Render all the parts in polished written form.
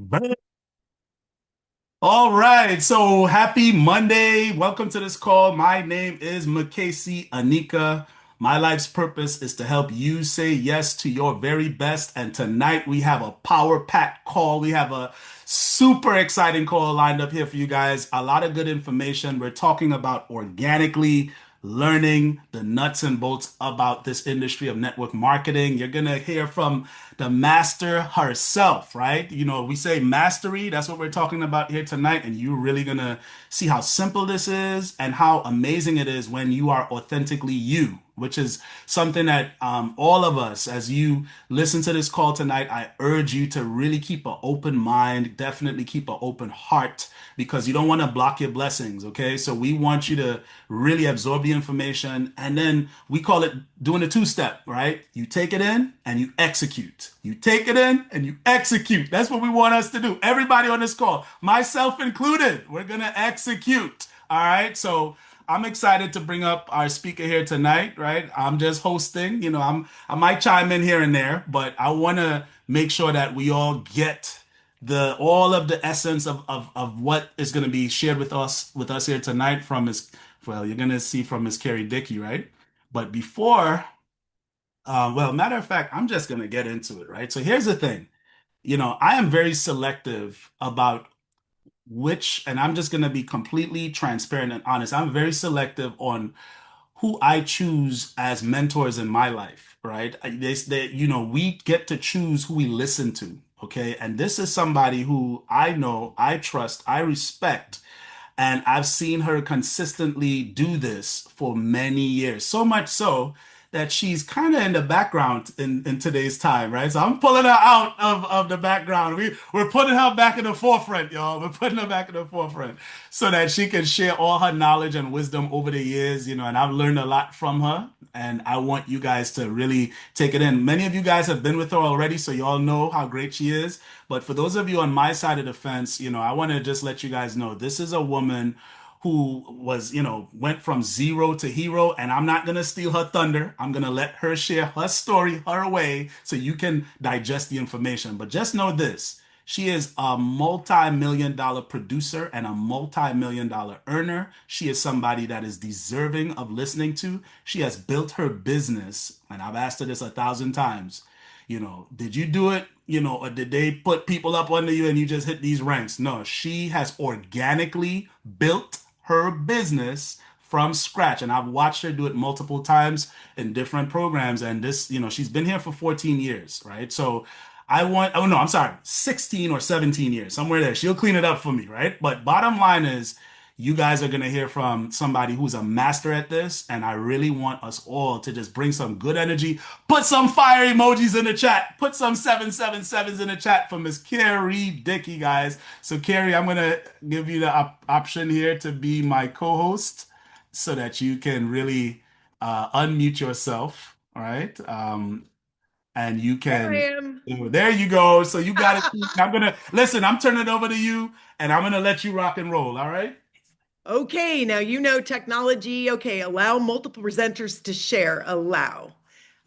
Bang. All right, so happy Monday. Welcome to this call. My name is Makesi Anika. My life's purpose is to help you say yes to your very best. And tonight we have a power packed call. We have a super exciting call lined up here for you guys. A lot of good information. We're talking about organically learning the nuts and bolts about this industry of network marketing. You're going to hear from the master herself, right? You know, we say mastery, that's what we're talking about here tonight. And you're really going to see how simple this is and how amazing it is when you are authentically you, which is something that all of us, as you listen to this call tonight, I urge you to really keep an open mind, definitely keep an open heart, because you don't want to block your blessings, okay? So we want you to really absorb the information, and then we call it doing a two-step, right? You take it in and you execute. You take it in and you execute. That's what we want us to do. Everybody on this call, myself included, we're gonna execute. All right. So I'm excited to bring up our speaker here tonight, right? I'm just hosting, I might chime in here and there, but I want to make sure that we all get the all of the essence of what is going to be shared with us here tonight from Miss, well, you're going to see from Miss Carrie Dickey, right? But before, well, matter of fact, I'm just going to get into it, right? So here's the thing. I am very selective about which, and I'm just going to be completely transparent and honest. I'm very selective on who I choose as mentors in my life, right? We get to choose who we listen to, okay? And this is somebody who I know, I trust, I respect, and I've seen her consistently do this for many years. So much so that she's kind of in the background in today's time, right? So I'm pulling her out of the background. We're putting her back in the forefront, y'all. We're putting her back in the forefront so that she can share all her knowledge and wisdom over the years, and I've learned a lot from her. And I want you guys to really take it in. Many of you guys have been with her already, so you all know how great she is. But for those of you on my side of the fence, I want to just let you guys know this is a woman who was, went from zero to hero, and I'm not going to steal her thunder. I'm going to let her share her story her way so you can digest the information. But just know this. She is a multi-million dollar producer and a multi-million dollar earner. She is somebody that is deserving of listening to. She has built her business, and I've asked her this 1,000 times. Did you do it? Or did they put people up under you and you just hit these ranks? No, she has organically built her business from scratch. And I've watched her do it multiple times in different programs. And this, she's been here for 14 years, right? So oh no, I'm sorry, 16 or 17 years, somewhere there. She'll clean it up for me, right? But bottom line is, you guys are going to hear from somebody who's a master at this. And I really want us all to just bring some good energy. Put some fire emojis in the chat. Put some 777s in the chat for Miss Carrie Dickey, guys. So, Carrie, I'm going to give you the option here to be my co-host so that you can really unmute yourself. All right. And you There I can, am. there you go. So you got it. I'm going to listen, I'm turning it over to you and I'm going to let you rock and roll. All right. Okay, now you know technology. Okay, allow multiple presenters to share. Allow.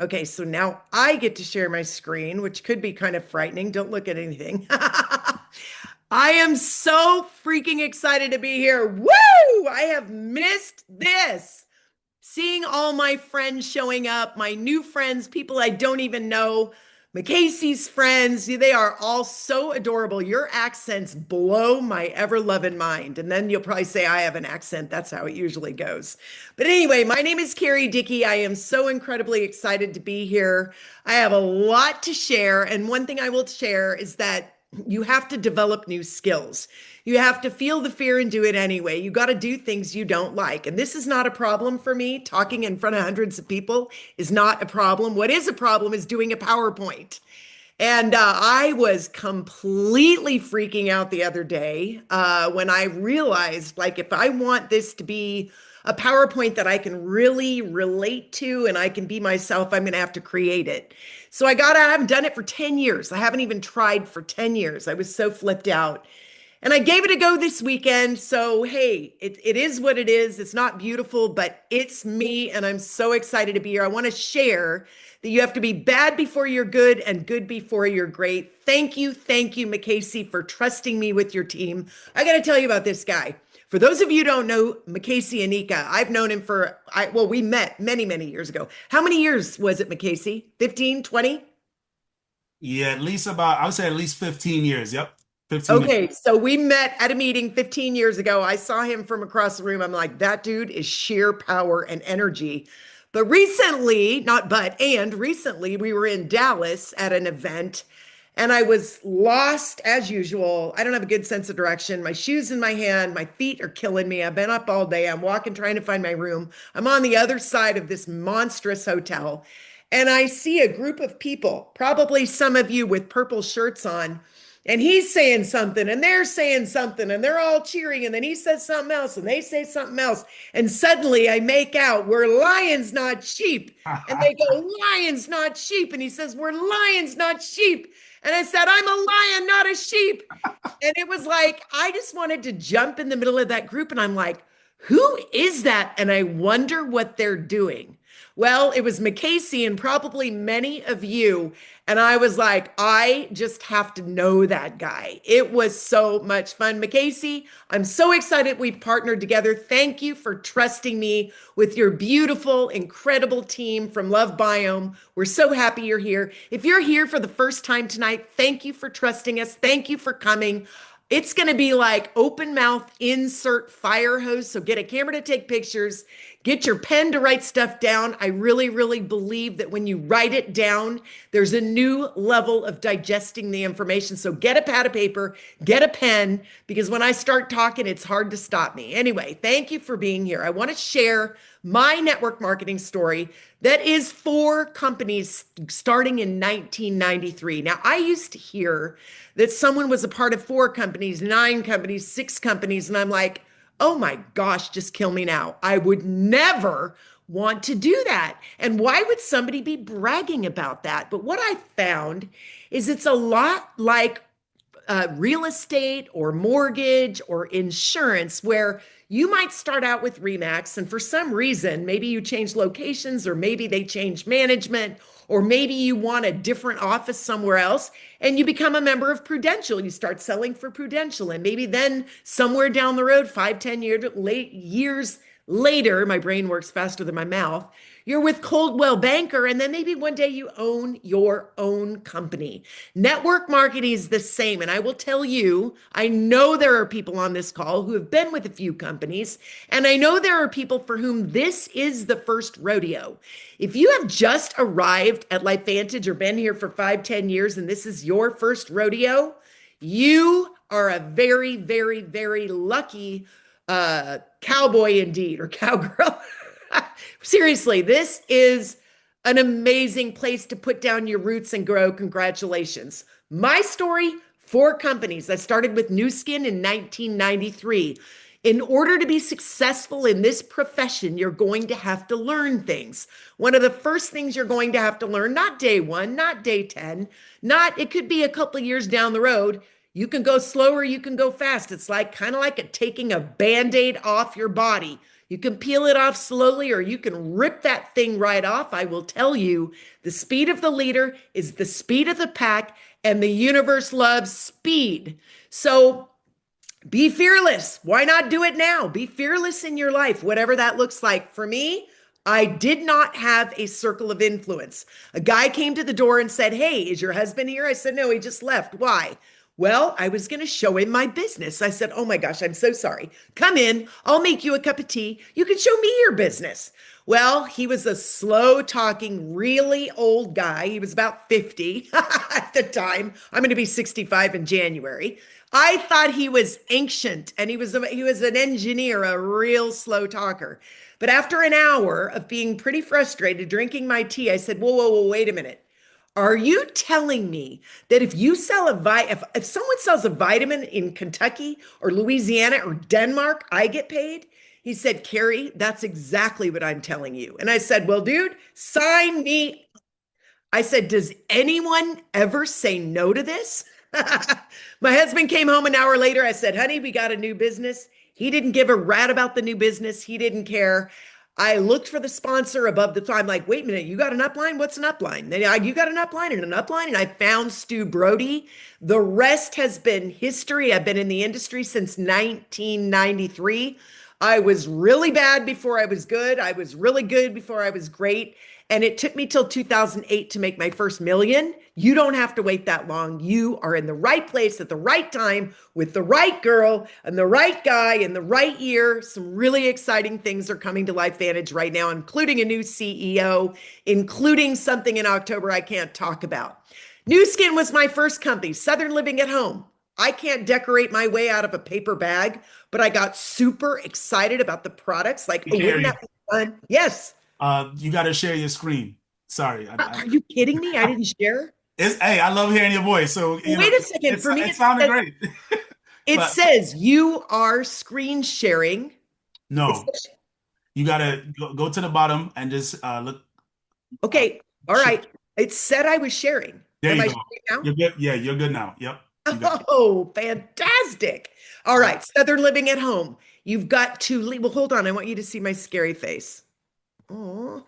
Okay, so now I get to share my screen, which could be kind of frightening. Don't look at anything. I am so freaking excited to be here. Woo! I have missed this. Seeing all my friends showing up, my new friends, people I don't even know, McCasey's friends, they are all so adorable. Your accents blow my ever loving mind. And then you'll probably say I have an accent. That's how it usually goes. But anyway, my name is Carrie Dickey. I am so incredibly excited to be here. I have a lot to share. And one thing I will share is that you have to develop new skills. You have to feel the fear and do it anyway. You got to do things you don't like. And this is not a problem for me. Talking in front of hundreds of people is not a problem. What is a problem is doing a PowerPoint. And I was completely freaking out the other day when I realized, like, if I want this to be a PowerPoint that I can really relate to and I can be myself, I'm going to have to create it. I haven't done it for 10 years. I haven't even tried for 10 years. I was so flipped out. And I gave it a go this weekend. So, hey, it is what it is. It's not beautiful, but it's me. And I'm so excited to be here. I want to share that you have to be bad before you're good and good before you're great. Thank you, McCasey, for trusting me with your team. I got to tell you about this guy. For those of you who don't know McCasey Anika, I've known him well, we met many, many years ago. How many years was it, McCasey? 15, 20? Yeah, at least I would say at least 15 years. Yep. 15 years. Okay, so we met at a meeting 15 years ago. I saw him from across the room. I'm like, that dude is sheer power and energy. But recently, not but, and recently, we were in Dallas at an event and I was lost as usual. I don't have a good sense of direction. My shoes in my hand, my feet are killing me. I've been up all day. I'm walking, trying to find my room. I'm on the other side of this monstrous hotel and I see a group of people, probably some of you with purple shirts on, and he's saying something and they're saying something and they're all cheering and then he says something else and they say something else and suddenly I make out we're lions not sheep and they go lions not sheep and he says we're lions not sheep and I said I'm a lion not a sheep and it was like I just wanted to jump in the middle of that group and I'm like who is that and I wonder what they're doing. Well, it was McCasey and probably many of you. And I was like, I just have to know that guy. It was so much fun. McCasey, I'm so excited we partnered together. Thank you for trusting me with your beautiful, incredible team from Love Biome. We're so happy you're here. If you're here for the first time tonight, thank you for trusting us. Thank you for coming. It's going to be like open mouth, insert fire hose. So get a camera to take pictures, get your pen to write stuff down. I really, really believe that when you write it down, there's a new level of digesting the information. So get a pad of paper, get a pen, because when I start talking, it's hard to stop me. Anyway, thank you for being here. I want to share my network marketing story that is for companies starting in 1993. Now, I used to hear that someone was a part of 4 companies, 9 companies, 6 companies, and I'm like, oh my gosh, just kill me now. I would never want to do that. And why would somebody be bragging about that? But what I found is it's a lot like real estate or mortgage or insurance, where you might start out with Remax, and for some reason, maybe you change locations, or maybe they change management, or maybe you want a different office somewhere else, and you become a member of Prudential. You start selling for Prudential, and maybe then somewhere down the road, 5, 10 years later, my brain works faster than my mouth, you're with Coldwell Banker, and then maybe one day you own your own company. Network marketing is the same. And I will tell you, I know there are people on this call who have been with a few companies, and I know there are people for whom this is the first rodeo. If you have just arrived at LifeVantage or been here for 5, 10 years, and this is your first rodeo, you are a very, very, very lucky cowboy indeed, or cowgirl. Seriously, this is an amazing place to put down your roots and grow. Congratulations. My story, 4 companies. I started with Nu Skin in 1993. In order to be successful in this profession, you're going to have to learn things. One of the first things you're going to have to learn, not day 1, not day 10, it could be a couple of years down the road. You can go slow or you can go fast. It's like kind of like taking a Band-Aid off your body. You can peel it off slowly or you can rip that thing right off. I will tell you, the speed of the leader is the speed of the pack, and the universe loves speed. So be fearless. Why not do it now? Be fearless in your life, whatever that looks like. For me, I did not have a circle of influence. A guy came to the door and said, "Hey, is your husband here?" I said, "No, he just left." "Why?" "Well, I was going to show him my business." I said, "Oh my gosh, I'm so sorry. Come in. I'll make you a cup of tea. You can show me your business." Well, he was a slow talking, really old guy. He was about 50 at the time. I'm going to be 65 in January. I thought he was ancient, and he was an engineer, a real slow talker. But after an hour of being pretty frustrated, drinking my tea, I said, whoa, whoa, whoa, wait a minute. Are you telling me that if you sell if someone sells a vitamin in Kentucky or Louisiana or Denmark, I get paid? He said, "Carrie, that's exactly what I'm telling you." And I said, "Well, dude, sign me." I said, "Does anyone ever say no to this?" My husband came home an hour later. I said, honey, we got a new business. He didn't give a rat about the new business. He didn't care. I looked for the sponsor above the time, like, wait a minute, you got an upline? What's an upline? You got an upline and an upline. And I found Stu Brody. The rest has been history. I've been in the industry since 1993. I was really bad before I was good. I was really good before I was great. And it took me till 2008 to make my first million. You don't have to wait that long. You are in the right place at the right time with the right girl and the right guy in the right year. Some really exciting things are coming to LifeVantage right now, including a new CEO, including something in October I can't talk about. Nu Skin was my first company, Southern Living at Home. I can't decorate my way out of a paper bag, but I got super excited about the products. Like, We oh, can't hear wouldn't you. that be fun? Yes. You got to share your screen. Sorry. Are you kidding me? I didn't share. Hey, I love hearing your voice. So, Wait a second. For me, it sounded says, great. it But says you are screen sharing. It no, says, you got to go to the bottom and just look. Uh, okay. All sh- right. It said I was sharing. there Am you I go. sharing now? You're good. Yeah, you're good now. Yep. You got it. Oh, fantastic. All All right. right. Southern Living at Home. You've got to leave. Well, hold on. I want you to see my scary face. Oh,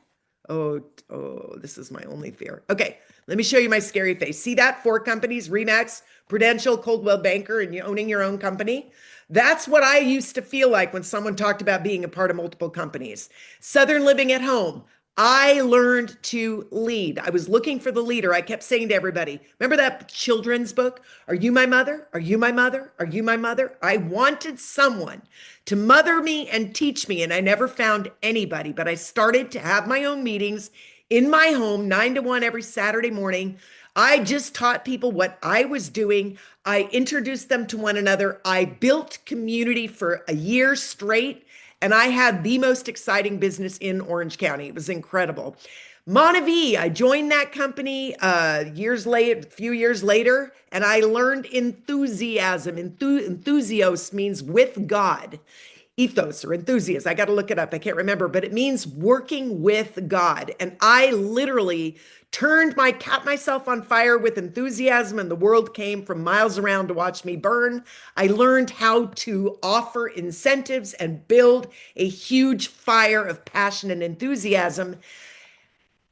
oh, this is my only fear. Okay, let me show you my scary face. See that? Four companies, Remax, Prudential, Coldwell Banker, and you owning your own company. That's what I used to feel like when someone talked about being a part of multiple companies. Southern Living at Home. I learned to lead. I was looking for the leader. I kept saying to everybody, remember that children's book? Are you my mother? Are you my mother? Are you my mother? I wanted someone to mother me and teach me, and I never found anybody, but I started to have my own meetings in my home, 9 to 1 every Saturday morning. I just taught people what I was doing. I introduced them to one another. I built community for a year straight, and I had the most exciting business in Orange County. It was incredible. Monavie, I joined that company years later, a few years later, and I learned enthusiasm. Enthusios means with God. Ethos or enthusiast. I got to look it up. I can't remember, but it means working with God. And I literally cat myself on fire with enthusiasm, and the world came from miles around to watch me burn. I learned how to offer incentives and build a huge fire of passion and enthusiasm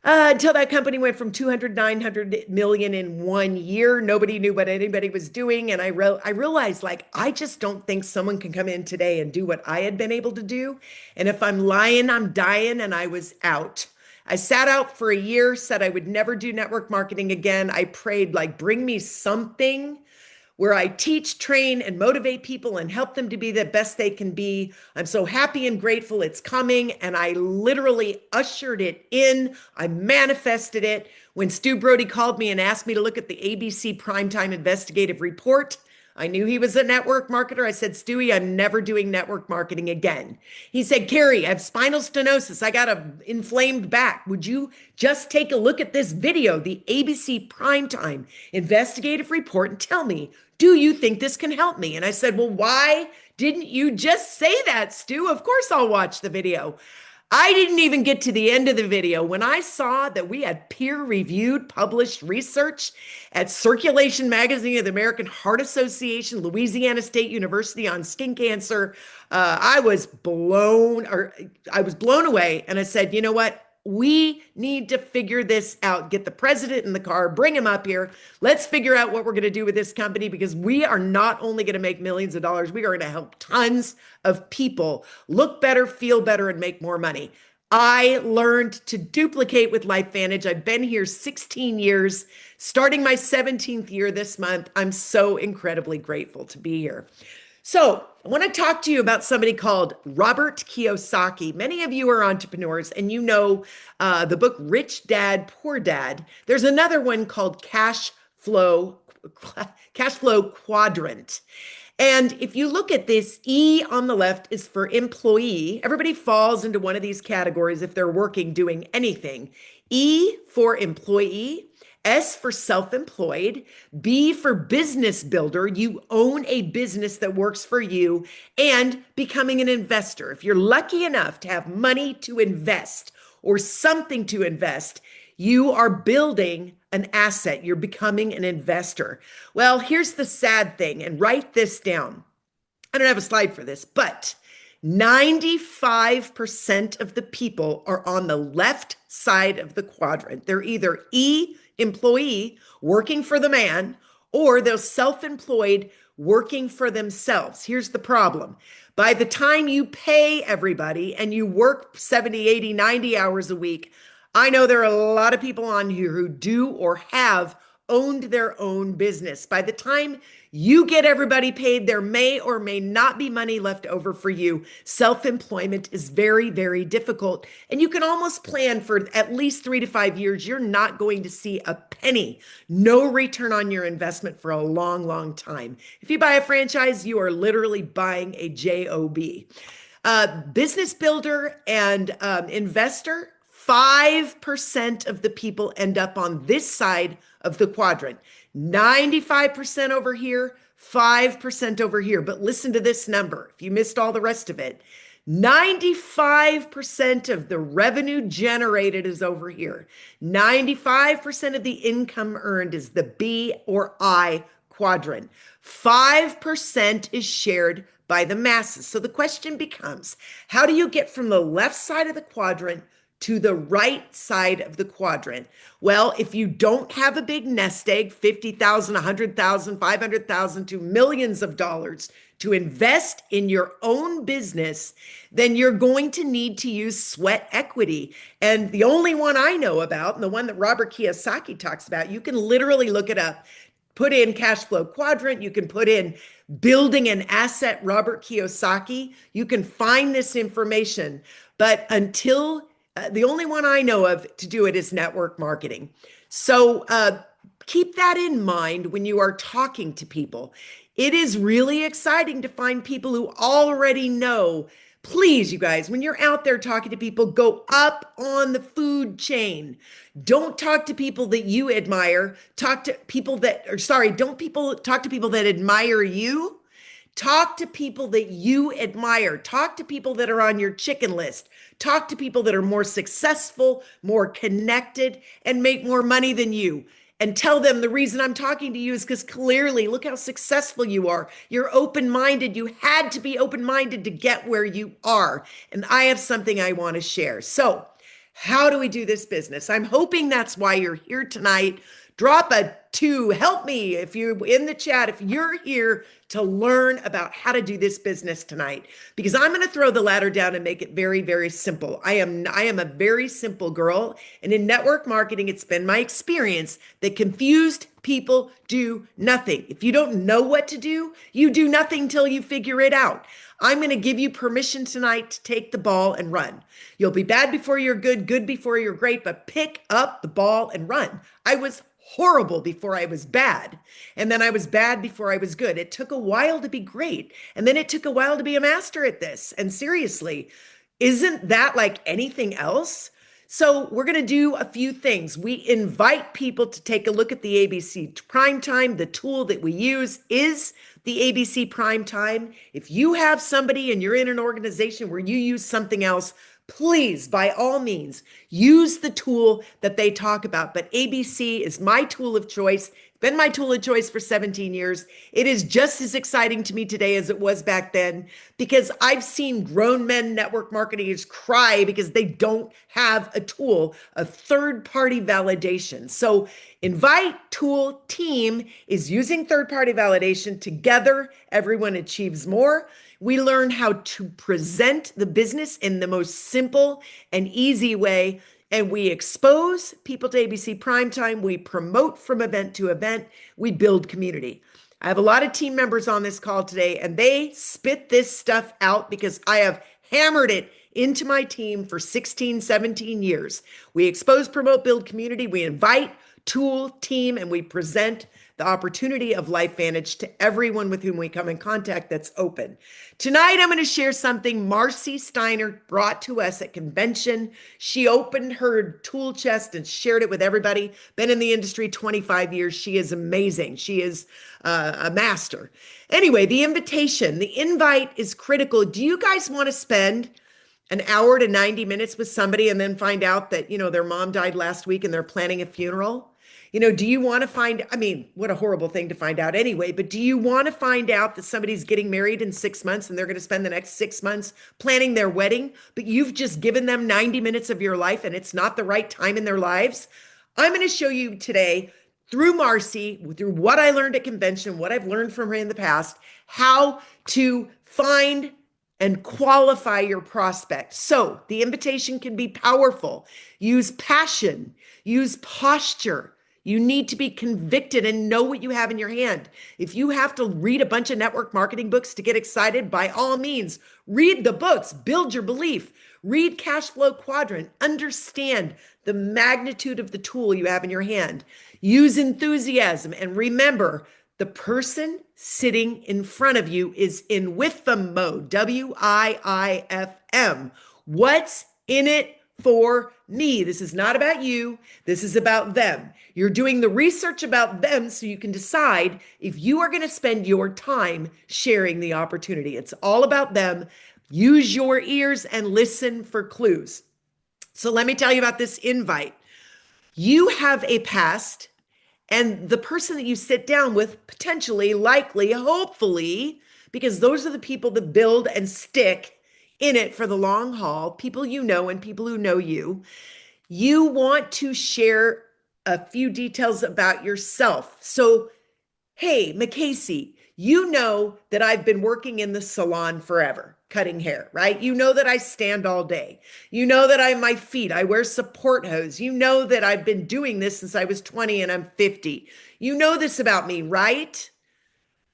until that company went from 200 900 million in 1 year. Nobody knew what anybody was doing. And I realized, like, I just don't think someone can come in today and do what I had been able to do. And if I'm lying, I'm dying. And I was out. I sat out for a year, said I would never do network marketing again. I prayed, like, bring me something where I teach, train, and motivate people and help them to be the best they can be. I'm so happy and grateful it's coming. And I literally ushered it in. I manifested it. When Stu Brody called me and asked me to look at the ABC Primetime Investigative Report, I knew he was a network marketer. I said, Stewie, I'm never doing network marketing again. He said, Carrie, I have spinal stenosis. I got an inflamed back. Would you just take a look at this video, the ABC Primetime Investigative Report, and tell me, do you think this can help me? And I said, well, why didn't you just say that, Stu? Of course I'll watch the video. I didn't even get to the end of the video when I saw that we had peer-reviewed published research at Circulation Magazine of the American Heart Association, Louisiana State University on skin cancer. I was blown away. And I said, you know what? We need to figure this out. Get the president in the car, bring him up here. Let's figure out what we're going to do with this company, because we are not only going to make millions of dollars, we are going to help tons of people look better, feel better, and make more money. I learned to duplicate with LifeVantage. I've been here 16 years, starting my 17th year this month. I'm so incredibly grateful to be here. So, I want to talk to you about somebody called Robert Kiyosaki. Many of you are entrepreneurs and you know the book Rich Dad, Poor Dad. There's another one called Flow Cash Flow Quadrant. And if you look at this, E on the left is for employee. Everybody falls into one of these categories if they're working, doing anything. E for employee. S for self-employed, B for business builder. You own a business that works for you, and becoming an investor. If you're lucky enough to have money to invest or something to invest, You are building an asset. You're becoming an investor. Well, here's the sad thing, and write this down. I don't have a slide for this, but 95% of the people are on the left side of the quadrant. They're either E, employee, working for the man, or they're self-employed, working for themselves. Here's the problem. By the time you pay everybody and you work 70, 80, 90 hours a week, I know there are a lot of people on here who do or have owned their own business. By the time you get everybody paid, there may or may not be money left over for you. Self-employment is very, very difficult. And you can almost plan for at least 3 to 5 years. You're not going to see a penny, no return on your investment for a long, long time. If you buy a franchise, you are literally buying a job. Business builder and investor, 5% of the people end up on this side of the quadrant. 95% over here, 5% over here. But listen to this number. If you missed all the rest of it, 95% of the revenue generated is over here. 95% of the income earned is the B or I quadrant. 5% is shared by the masses. So the question becomes, how do you get from the left side of the quadrant to the right side of the quadrant? Well, if you don't have a big nest egg, 50,000, 100,000, 500,000 to millions of dollars to invest in your own business, then you're going to need to use sweat equity. And the only one I know about, and the one that Robert Kiyosaki talks about, you can literally look it up. Put in cash flow quadrant. You can put in building an asset, Robert Kiyosaki. You can find this information. But until the only one I know of to do it is network marketing. So keep that in mind when you are talking to people. It is really exciting to find people who already know. Please, you guys, when you're out there talking to people, go up on the food chain. Don't talk to people that you admire. Talk to people that, or sorry, don't people talk to people that admire you. Talk to people that you admire. Talk to people that are on your chicken list. Talk to people that are more successful, more connected, and make more money than you. And tell them the reason I'm talking to you is because clearly, look how successful you are. You're open-minded. You had to be open-minded to get where you are. And I have something I want to share. So, how do we do this business? I'm hoping that's why you're here tonight. Drop a 2. Help me if you're in the chat, if you're here to learn about how to do this business tonight, because I'm going to throw the ladder down and make it very, very simple. I am a very simple girl. And in network marketing, it's been my experience that confused people do nothing. If you don't know what to do, you do nothing till you figure it out. I'm going to give you permission tonight to take the ball and run. You'll be bad before you're good, good before you're great, but pick up the ball and run. I was horrible before I was bad. And then I was bad before I was good. It took a while to be great. And then it took a while to be a master at this. And seriously, isn't that like anything else? So we're going to do a few things. We invite people to take a look at the ABC Primetime. The tool that we use is the ABC Primetime. If you have somebody and you're in an organization where you use something else, please, by all means, use the tool that they talk about. But ABC is my tool of choice. It's been my tool of choice for 17 years. It is just as exciting to me today as it was back then, because I've seen grown men network marketers cry because they don't have a tool, a third-party validation. So invite, tool, team is using third-party validation. Together, everyone achieves more. We learn how to present the business in the most simple and easy way. And we expose people to ABC Primetime. We promote from event to event. We build community. I have a lot of team members on this call today, and they spit this stuff out because I have hammered it into my team for 16, 17 years. We expose, promote, build community. We invite, tool, team, and we present the opportunity of LifeVantage to everyone with whom we come in contact that's open. Tonight, I'm going to share something Marcy Steiner brought to us at convention. She opened her tool chest and shared it with everybody. Been in the industry 25 years. She is amazing. She is a master. Anyway, the invite is critical. Do you guys want to spend an hour to 90 minutes with somebody and then find out that, their mom died last week and they're planning a funeral? Do you want to find, I mean, what a horrible thing to find out anyway, but do you want to find out that somebody's getting married in 6 months and they're going to spend the next 6 months planning their wedding, but you've just given them 90 minutes of your life and it's not the right time in their lives? I'm going to show you today through Marcy, through what I learned at convention, what I've learned from her in the past, how to find and qualify your prospect. So the invitation can be powerful. Use passion, use posture. You need to be convicted and know what you have in your hand. If you have to read a bunch of network marketing books to get excited, by all means, read the books, build your belief, read Cash Flow Quadrant, understand the magnitude of the tool you have in your hand. Use enthusiasm, and remember, the person sitting in front of you is in WIFM mode, WIIFM. What's in it for me? This is not about you. This is about them. You're doing the research about them so you can decide if you are going to spend your time sharing the opportunity. It's all about them. Use your ears and listen for clues. So let me tell you about this invite. You have a past, and the person that you sit down with, potentially, likely, hopefully, because those are the people that build and stick in it for the long haul, people you know and people who know you, you want to share a few details about yourself. So, hey, McCasey, you know that I've been working in the salon forever, cutting hair, right? You know that I stand all day. You know that my feet, I wear support hose. You know that I've been doing this since I was 20 and I'm 50. You know this about me, right?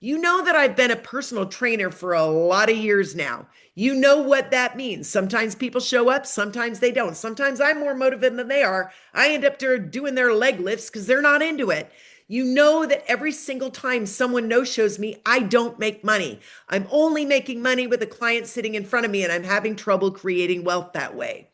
You know that I've been a personal trainer for a lot of years now. You know what that means. Sometimes people show up, sometimes they don't. Sometimes I'm more motivated than they are. I end up doing their leg lifts because they're not into it. You know that every single time someone no-shows me, I don't make money. I'm only making money with a client sitting in front of me, and I'm having trouble creating wealth that way.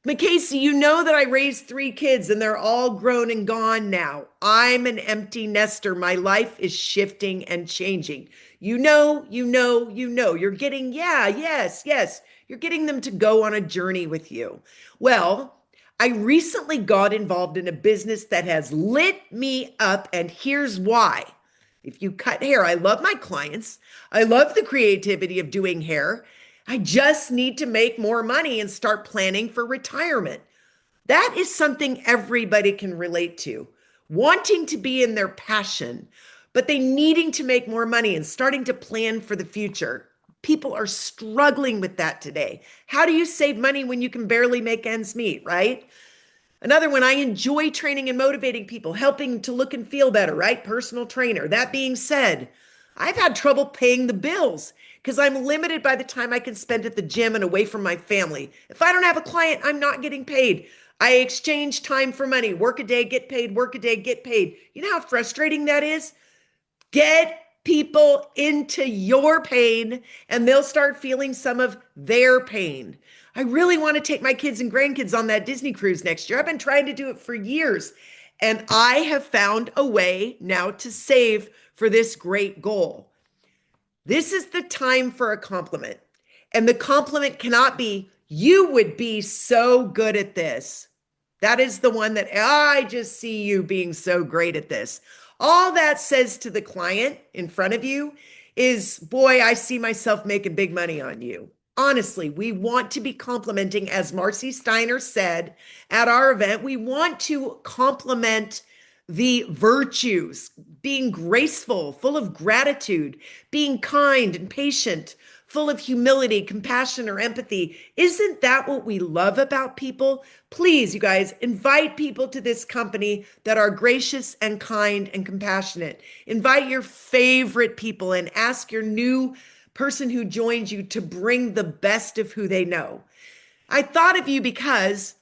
McCasey, you know that I raised 3 kids and they're all grown and gone now. I'm an empty nester. My life is shifting and changing. You know. You're getting, yeah, yes. You're getting them to go on a journey with you. Well, I recently got involved in a business that has lit me up, and here's why. If you cut hair, I love my clients. I love the creativity of doing hair. I just need to make more money and start planning for retirement. That is something everybody can relate to. Wanting to be in their passion, but they needing to make more money and starting to plan for the future. People are struggling with that today. How do you save money when you can barely make ends meet, right? Another one, I enjoy training and motivating people, helping to look and feel better, right? Personal trainer. That being said, I've had trouble paying the bills because I'm limited by the time I can spend at the gym and away from my family. If I don't have a client, I'm not getting paid. I exchange time for money. Work a day, get paid, work a day, get paid. You know how frustrating that is? Get people into your pain and they'll start feeling some of their pain. I really want to take my kids and grandkids on that Disney cruise next year. I've been trying to do it for years, and I have found a way now to save for this great goal. This is the time for a compliment. And the compliment cannot be, you would be so good at this. That is the one that I just see you being so great at this. All that says to the client in front of you is, boy, I see myself making big money on you. Honestly, we want to be complimenting, as Marcy Steiner said at our event, we want to compliment the virtues, being graceful, full of gratitude, being kind and patient, full of humility, compassion, or empathy. Isn't that what we love about people? Please, you guys, invite people to this company that are gracious and kind and compassionate. Invite your favorite people and ask your new person who joins you to bring the best of who they know. I thought of you because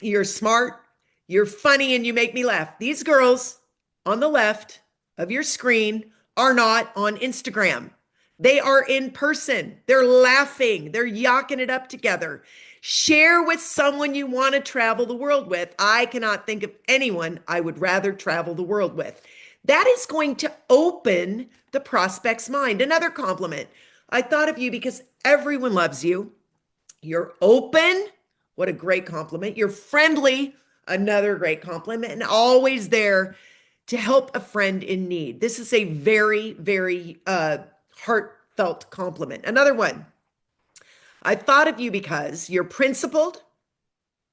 you're smart, you're funny, and you make me laugh. These girls on the left of your screen are not on Instagram. They are in person. They're laughing. They're yocking it up together. Share with someone you want to travel the world with. I cannot think of anyone I would rather travel the world with. That is going to open the prospect's mind. Another compliment. I thought of you because everyone loves you. You're open. What a great compliment. You're friendly. Another great compliment. And always there to help a friend in need. This is a very, very heartfelt compliment. Another one. I thought of you because you're principled.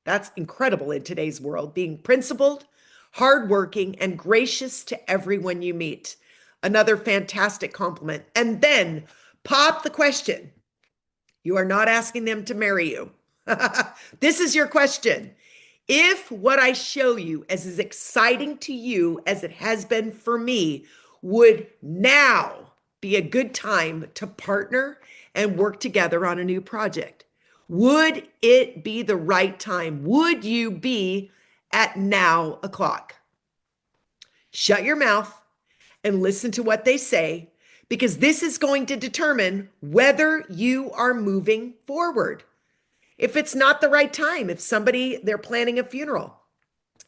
That's incredible in today's world, being principled, hardworking, and gracious to everyone you meet. Another fantastic compliment. And then pop the question. You are not asking them to marry you. This is your question. If what I show you is as exciting to you as it has been for me, would now be a good time to partner and work together on a new project? Would it be the right time? Would you be at now o'clock? Shut your mouth and listen to what they say, because this is going to determine whether you are moving forward. If it's not the right time, if they're planning a funeral,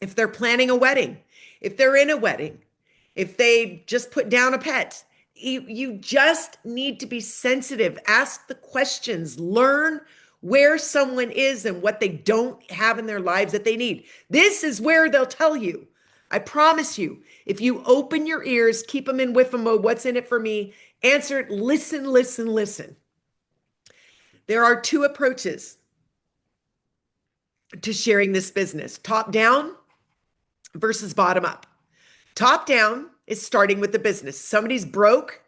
if they're planning a wedding, if they're in a wedding, if they just put down a pet, you just need to be sensitive. Ask the questions, learn where someone is and what they don't have in their lives that they need. This is where they'll tell you. I promise you, if you open your ears, keep them in whiffle mode, what's in it for me? Answer it, listen, listen, listen. There are two approaches to sharing this business: top down versus bottom up. Top down is starting with the business. Somebody's broke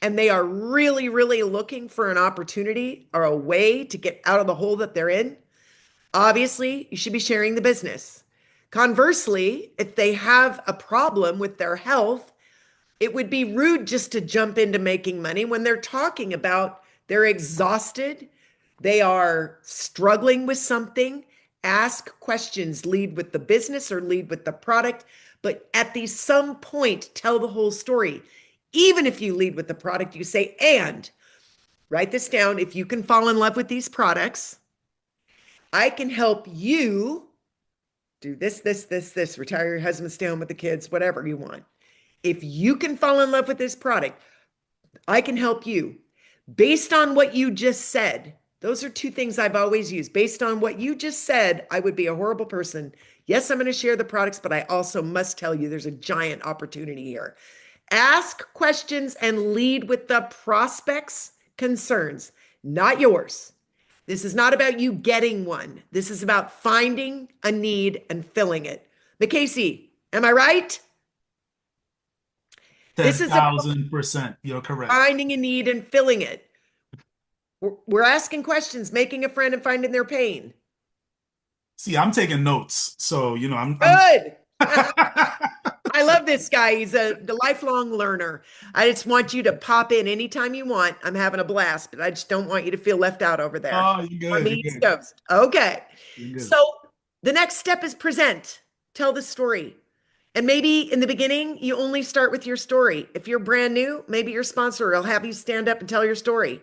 and they are really, really looking for an opportunity or a way to get out of the hole that they're in. Obviously, you should be sharing the business. Conversely, if they have a problem with their health, it would be rude just to jump into making money when they're talking about they're exhausted, they are struggling with something. Ask questions, lead with the business or lead with the product, but at some point, tell the whole story. Even if you lead with the product, you say, and write this down. If you can fall in love with these products, I can help you do this, retire your husband, stay home with the kids, whatever you want. If you can fall in love with this product, I can help you. Based on what you just said, those are two things I've always used. Based on what you just said, I would be a horrible person. Yes, I'm going to share the products, but I also must tell you there's a giant opportunity here. Ask questions and lead with the prospect's concerns, not yours. This is not about you getting one. This is about finding a need and filling it. McCasey, am I right? This is about 10,000%. You're correct. finding a need and filling it. We're asking questions, making a friend and finding their pain. See, I'm taking notes. So, I'm Good. I love this guy. He's the lifelong learner. I just want you to pop in anytime you want. I'm having a blast, but I just don't want you to feel left out over there. Oh, you're On good. the You're East good. Coast. Okay. You're good. So the next step is present. Tell the story. And maybe in the beginning, you only start with your story. If you're brand new, maybe your sponsor will have you stand up and tell your story.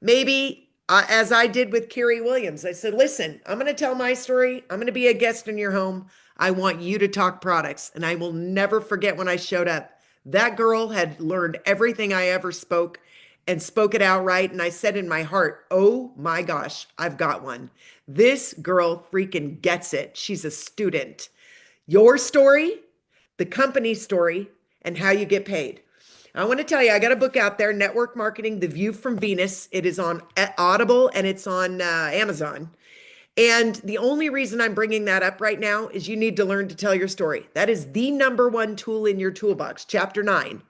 Maybe, as I did with Carrie Williams, I said, listen, I'm going to tell my story. I'm going to be a guest in your home. I want you to talk products. And I will never forget when I showed up. That girl had learned everything I ever spoke and spoke it outright. And I said in my heart, oh my gosh, I've got one. This girl freaking gets it. She's a student. Your story, the company story, and how you get paid. I want to tell you, I got a book out there, Network Marketing, The View from Venus. It is on Audible and it's on Amazon. And the only reason I'm bringing that up right now is you need to learn to tell your story. That is the number one tool in your toolbox, chapter 9.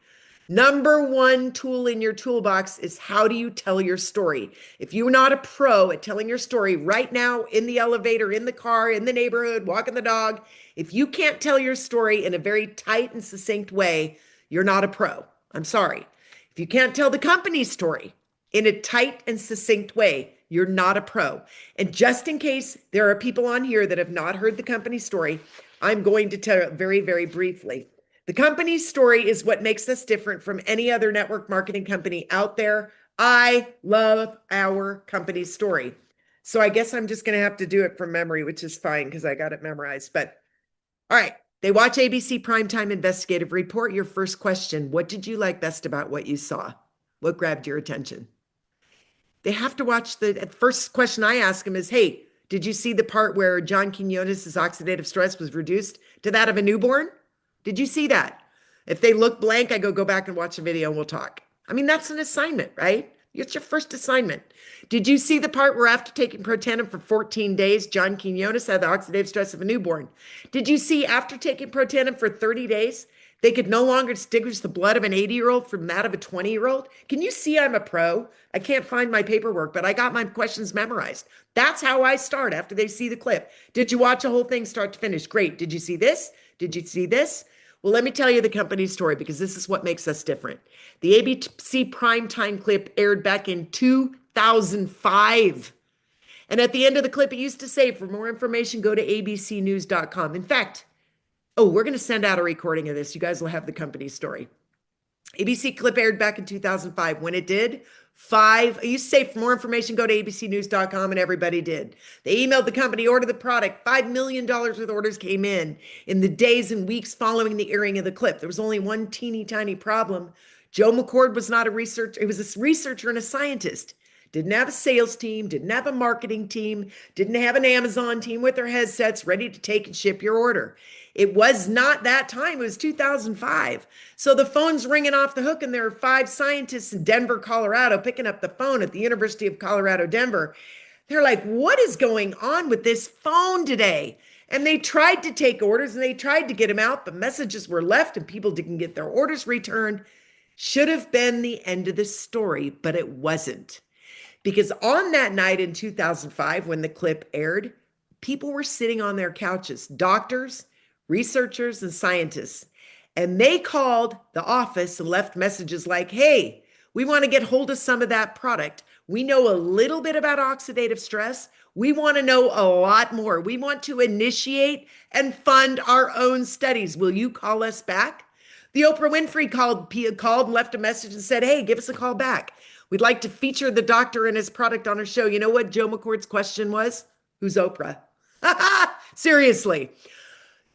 Number one tool in your toolbox is how do you tell your story? If you're not a pro at telling your story right now in the elevator, in the car, in the neighborhood, walking the dog, if you can't tell your story in a very tight and succinct way, you're not a pro. I'm sorry. If you can't tell the company's story in a tight and succinct way, you're not a pro. And just in case there are people on here that have not heard the company story, I'm going to tell it very, very briefly. The company's story is what makes us different from any other network marketing company out there. I love our company's story. So I guess I'm just going to have to do it from memory, which is fine because I got it memorized. But all right. They watch ABC Primetime Investigative Report. Your first question: what did you like best about what you saw? What grabbed your attention? They have to watch the first question I ask them is, hey, did you see the part where John Quinones's oxidative stress was reduced to that of a newborn? Did you see that? If they look blank, I go back and watch the video and we'll talk. I mean, that's an assignment, right? It's your first assignment. Did you see the part where after taking Protandim for 14 days, John Quinones had the oxidative stress of a newborn? Did you see after taking Protandim for 30 days, they could no longer distinguish the blood of an 80-year-old from that of a 20-year-old? Can you see I'm a pro? I can't find my paperwork, but I got my questions memorized. That's how I start after they see the clip. Did you watch the whole thing start to finish? Great. Did you see this? Did you see this? Well, let me tell you the company's story because this is what makes us different. The ABC primetime clip aired back in 2005. And at the end of the clip, it used to say, for more information, go to abcnews.com. In fact, oh, we're going to send out a recording of this. You guys will have the company's story. ABC clip aired back in 2005. When it did, I used to say, for more information, go to abcnews.com, and everybody did. They emailed the company, ordered the product. $5 million worth of orders came in the days and weeks following the airing of the clip. There was only one teeny tiny problem. Joe McCord was not a researcher. He was a researcher and a scientist. Didn't have a sales team, didn't have a marketing team, didn't have an Amazon team with their headsets ready to take and ship your order. It was not that time. It was 2005. So the phone's ringing off the hook, and there are 5 scientists in Denver, Colorado, picking up the phone at the University of Colorado, Denver. They're like, what is going on with this phone today? And they tried to take orders and they tried to get them out, but messages were left and people didn't get their orders returned. Should have been the end of the story, but it wasn't. Because on that night in 2005, when the clip aired, people were sitting on their couches, doctors, researchers, and scientists. And they called the office and left messages like, hey, we want to get hold of some of that product. We know a little bit about oxidative stress. We want to know a lot more. We want to initiate and fund our own studies. Will you call us back? The Oprah Winfrey called and left a message and said, hey, give us a call back. We'd like to feature the doctor and his product on our show. You know what Joe McCord's question was? Who's Oprah? Seriously.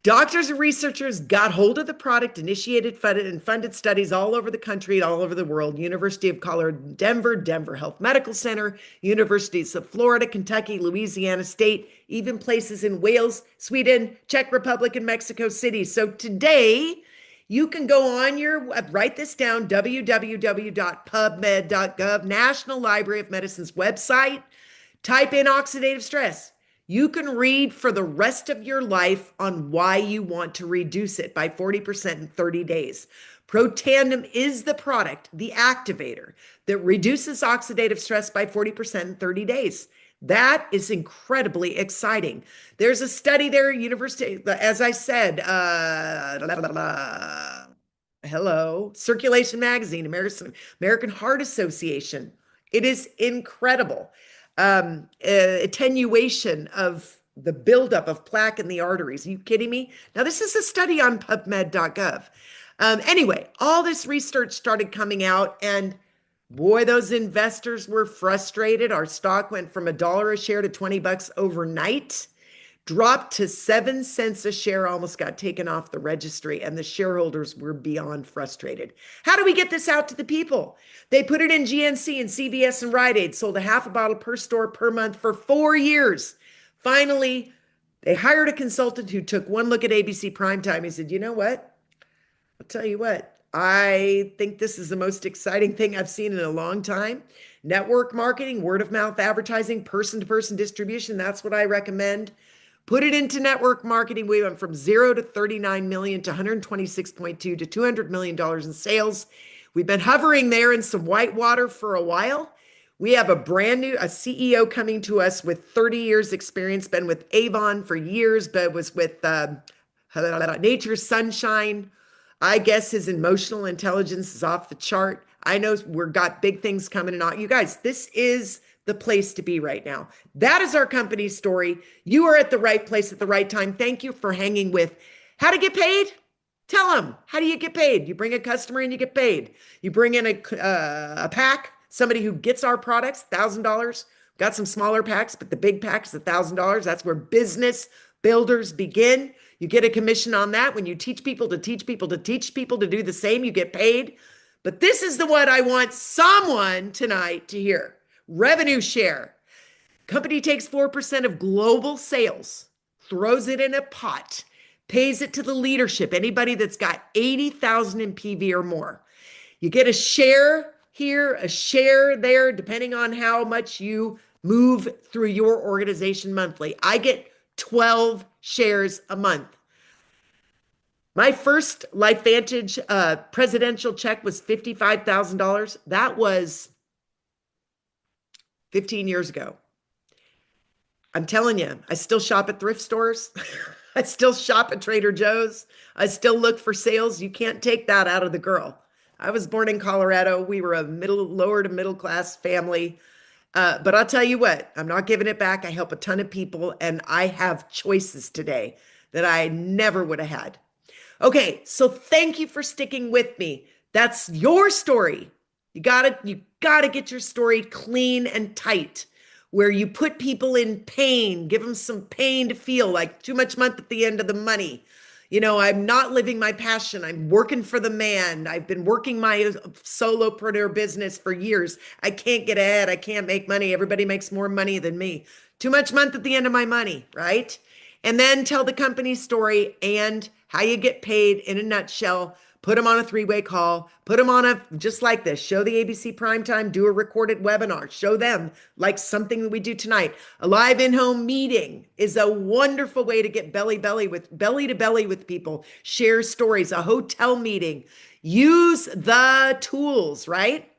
Doctors and researchers got hold of the product, initiated, funded studies all over the country, all over the world. University of Colorado, Denver, Denver Health Medical Center, Universities of Florida, Kentucky, Louisiana State, even places in Wales, Sweden, Czech Republic, and Mexico City. So today, you can go on write this down, www.pubmed.gov, National Library of Medicine's website, type in oxidative stress. You can read for the rest of your life on why you want to reduce it by 40% in 30 days. Protandim is the product, the activator, that reduces oxidative stress by 40% in 30 days. That is incredibly exciting. There's a study there, university, as I said, Circulation Magazine, American Heart Association. It is incredible. Attenuation of the buildup of plaque in the arteries. Are you kidding me? Now, this is a study on PubMed.gov. Anyway, all this research started coming out, and boy, those investors were frustrated. Our stock went from $1 a share to $20 overnight, dropped to 7 cents a share, almost got taken off the registry, and the shareholders were beyond frustrated. How do we get this out to the people? They put it in GNC and CVS and Rite Aid, sold a half a bottle per store per month for 4 years. Finally, they hired a consultant who took one look at ABC Primetime. He said, you know what? I'll tell you what. I think this is the most exciting thing I've seen in a long time. Network marketing, word of mouth advertising, person-to-person distribution. That's what I recommend. Put it into network marketing. We went from 0 to 39 million to 126.2 to $200 million in sales. We've been hovering there in some white water for a while. We have a CEO coming to us with 30 years experience, been with Avon for years, but was with Nature's Sunshine. I guess his emotional intelligence is off the chart. I know we've got big things coming and on. You guys, this is the place to be right now. That is our company's story. You are at the right place at the right time. Thank you for hanging with How to Get Paid. Tell them, how do you get paid? You bring a customer and you get paid. You bring in a pack, somebody who gets our products, $1,000. Got some smaller packs, but the big pack is $1,000. That's where business builders begin. You get a commission on that. When you teach people to teach people to teach people to do the same, you get paid. But this is the one I want someone tonight to hear. Revenue share. Company takes 4% of global sales, throws it in a pot, pays it to the leadership, anybody that's got 80,000 in PV or more. You get a share here, a share there, depending on how much you move through your organization monthly. I get 12 shares a month. My first LifeVantage presidential check was $55,000. That was 15 years ago. I'm telling you, I still shop at thrift stores. I still shop at Trader Joe's. I still look for sales. You can't take that out of the girl. I was born in Colorado. We were a lower to middle class family. But I'll tell you what, I'm not giving it back. I help a ton of people, and I have choices today that I never would have had. Okay, so thank you for sticking with me. That's your story. You gotta get your story clean and tight, where you put people in pain, give them some pain to feel like too much month at the end of the money. I'm not living my passion. I'm working for the man. I've been working my solopreneur business for years. I can't get ahead. I can't make money. Everybody makes more money than me. Too much month at the end of my money, right? And then tell the company story and how you get paid in a nutshell. Put them on a three-way call, put them on just like this, show the ABC primetime, do a recorded webinar, show them like something that we do tonight. A live in-home meeting is a wonderful way to get belly to belly with people, share stories, a hotel meeting, use the tools, right?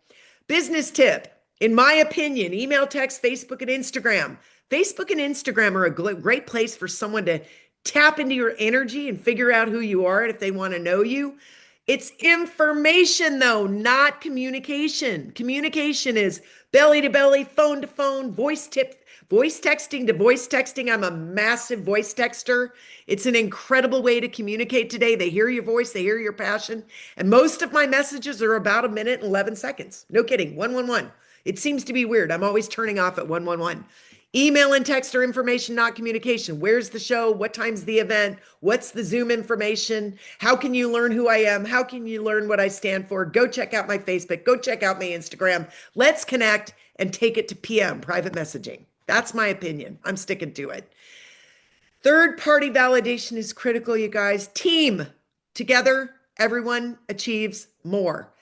Business tip, in my opinion, email, text, Facebook, and Instagram. Facebook and Instagram are a great place for someone to tap into your energy and figure out who you are and if they want to know you. It's information, though, not communication. Communication is belly to belly, phone to phone, voice texting to voice texting. I'm a massive voice texter. It's an incredible way to communicate today. They hear your voice, they hear your passion. And most of my messages are about a minute and 11 seconds. No kidding, 111. It seems to be weird. I'm always turning off at 111. Email and text are information, not communication. Where's the show? What time's the event? What's the Zoom information? How can you learn who I am? How can you learn what I stand for? Go check out my Facebook. Go check out my Instagram. Let's connect and take it to PM, private messaging. That's my opinion. I'm sticking to it. Third-party validation is critical, you guys. Team. Together, everyone achieves more.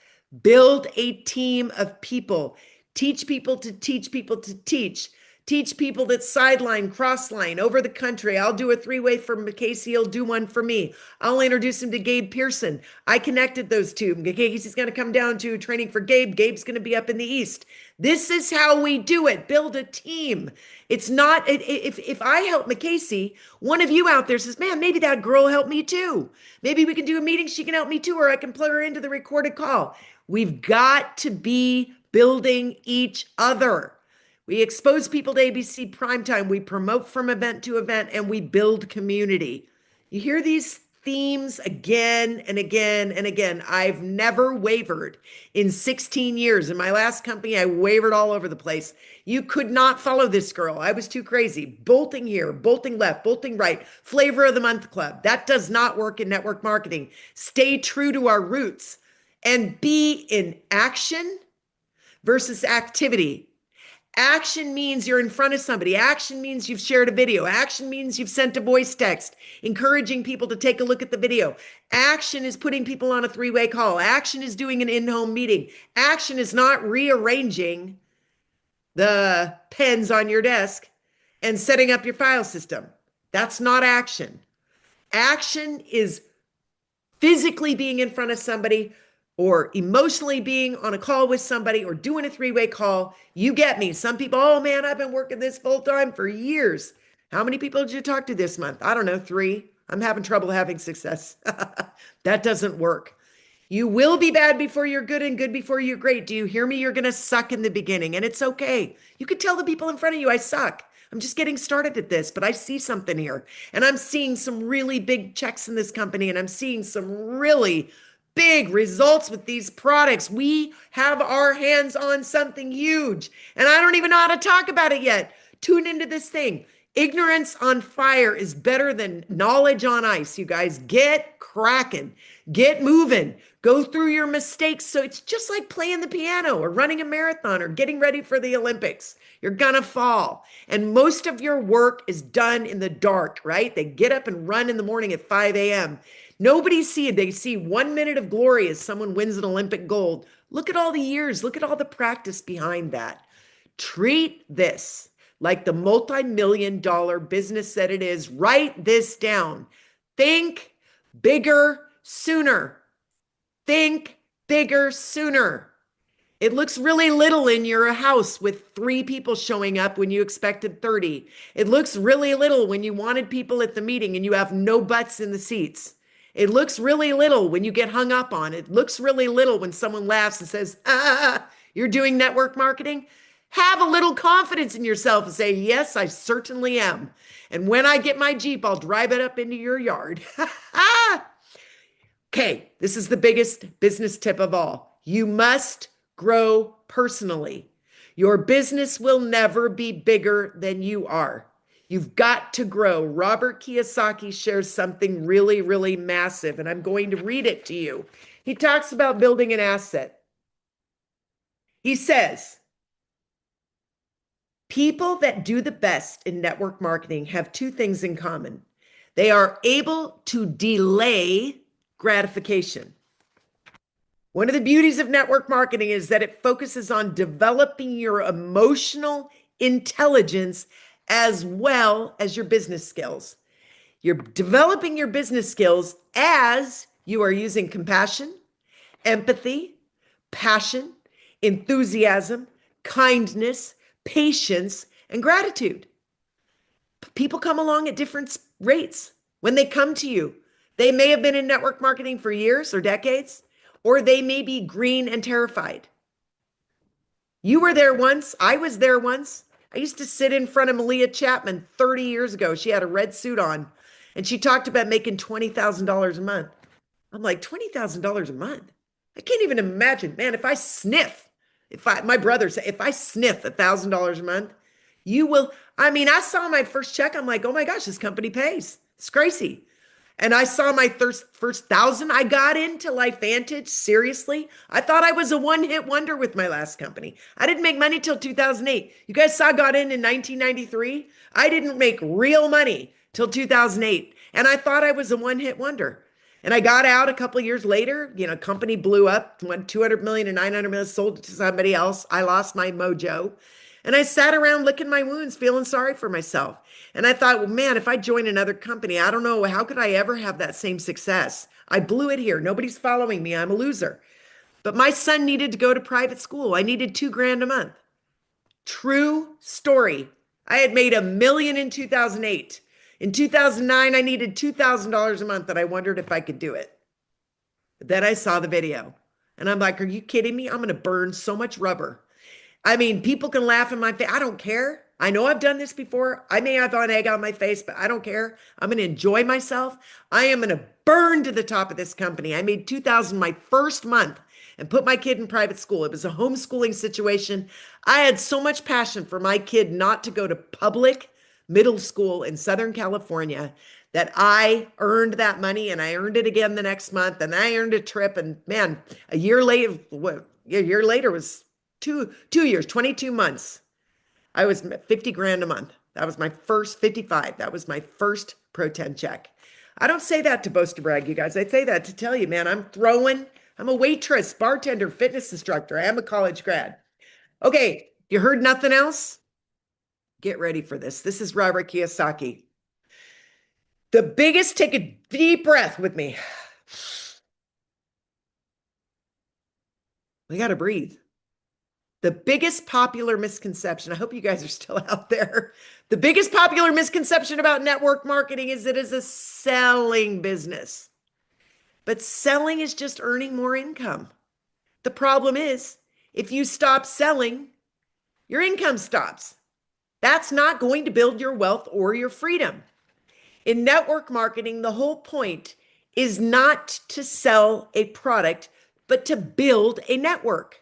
Build a team of people. Teach people to teach people to teach. Teach people that sideline, cross-line, over the country. I'll do a three-way for Casey. He'll do one for me. I'll introduce him to Gabe Pearson. I connected those two. Casey's going to come down to training for Gabe. Gabe's going to be up in the East. This is how we do it. Build a team. It's not, if I help McCasey, one of you out there says, man, maybe that girl helped me too. Maybe we can do a meeting. She can help me too, or I can plug her into the recorded call. We've got to be building each other. We expose people to ABC primetime. We promote from event to event, and we build community. You hear these themes again and again and again. I've never wavered in 16 years. In my last company, I wavered all over the place. You could not follow this girl. I was too crazy. Bolting here, bolting left, bolting right. Flavor of the month club. That does not work in network marketing. Stay true to our roots and be in action versus activity. Action means you're in front of somebody. Action means you've shared a video. Action means you've sent a voice text, encouraging people to take a look at the video. Action is putting people on a three-way call. Action is doing an in-home meeting. Action is not rearranging the pens on your desk and setting up your file system. That's not action. Action is physically being in front of somebody, or emotionally being on a call with somebody, or doing a three-way call. You get me. Some people, oh man, I've been working this full time for years. How many people did you talk to this month? I don't know, 3. I'm having trouble having success. That doesn't work. You will be bad before you're good and good before you're great. Do you hear me? You're going to suck in the beginning, and it's okay. You could tell the people in front of you, I suck. I'm just getting started at this, but I see something here, and I'm seeing some really big checks in this company, and I'm seeing some really big results with these products. We have our hands on something huge, and I don't even know how to talk about it yet. Tune into this thing. Ignorance on fire is better than knowledge on ice. You guys get cracking, get moving, go through your mistakes. So it's just like playing the piano or running a marathon or getting ready for the Olympics. You're gonna fall. And most of your work is done in the dark, right? They get up and run in the morning at 5 a.m. Nobody see it. They see 1 minute of glory as someone wins an Olympic gold. Look at all the years, look at all the practice behind that. Treat this like the multi-million-dollar business that it is. Write this down. Think bigger sooner. Think bigger sooner. It looks really little in your house with 3 people showing up when you expected 30. It looks really little when you wanted people at the meeting and you have no butts in the seats. It looks really little when you get hung up on. It looks really little when someone laughs and says, you're doing network marketing. Have a little confidence in yourself and say, yes, I certainly am. And when I get my Jeep, I'll drive it up into your yard. Okay, this is the biggest business tip of all. You must grow personally. Your business will never be bigger than you are. You've got to grow. Robert Kiyosaki shares something really, really massive, and I'm going to read it to you. He talks about building an asset. He says, people that do the best in network marketing have 2 things in common. They are able to delay gratification. One of the beauties of network marketing is that it focuses on developing your emotional intelligence as well as your business skills. You're developing your business skills as you are using compassion, empathy, passion, enthusiasm, kindness, patience, and gratitude. People come along at different rates. When they come to you, they may have been in network marketing for years or decades, or they may be green and terrified. You were there once. I was there once. I used to sit in front of Malia Chapman 30 years ago. She had a red suit on, and she talked about making $20,000 a month. I'm like, $20,000 a month? I can't even imagine. Man, if I sniff, my brother said, if I sniff $1,000 a month, you will. I mean, I saw my first check. I'm like, oh my gosh, this company pays. It's crazy. And I saw my first 1,000. I got into LifeVantage. Seriously. I thought I was a one-hit wonder with my last company. I didn't make money till 2008. You guys saw I got in 1993. I didn't make real money till 2008. And I thought I was a one-hit wonder. And I got out a couple of years later. Company blew up, went 200 million and 900 million, sold it to somebody else. I lost my mojo. And I sat around licking my wounds, feeling sorry for myself. And I thought, well, man, if I join another company, I don't know, how could I ever have that same success? I blew it here. Nobody's following me. I'm a loser. But my son needed to go to private school. I needed $2,000 a month. True story. I had made $1 million in 2008. In 2009, I needed $2,000 a month, and I wondered if I could do it. But then I saw the video, and I'm like, are you kidding me? I'm going to burn so much rubber. I mean, people can laugh in my face. I don't care. I know I've done this before. I may have an egg on my face, but I don't care. I'm going to enjoy myself. I am going to burn to the top of this company. I made $2,000 my first month and put my kid in private school. It was a homeschooling situation. I had so much passion for my kid not to go to public middle school in Southern California that I earned that money, and I earned it again the next month, and I earned a trip. And man, a year later was 2 years, 22 months. I was 50 grand a month. That was my first 55. That was my first Pro 10 check. I don't say that to boast or brag, you guys. I say that to tell you, man, I'm a waitress, bartender, fitness instructor. I am a college grad. Okay, you heard nothing else? Get ready for this. This is Robert Kiyosaki. Take a deep breath with me. We got to breathe. The biggest popular misconception, I hope you guys are still out there. The biggest popular misconception about network marketing is it is a selling business. But selling is just earning more income. The problem is, if you stop selling, your income stops. That's not going to build your wealth or your freedom. In network marketing, the whole point is not to sell a product, but to build a network.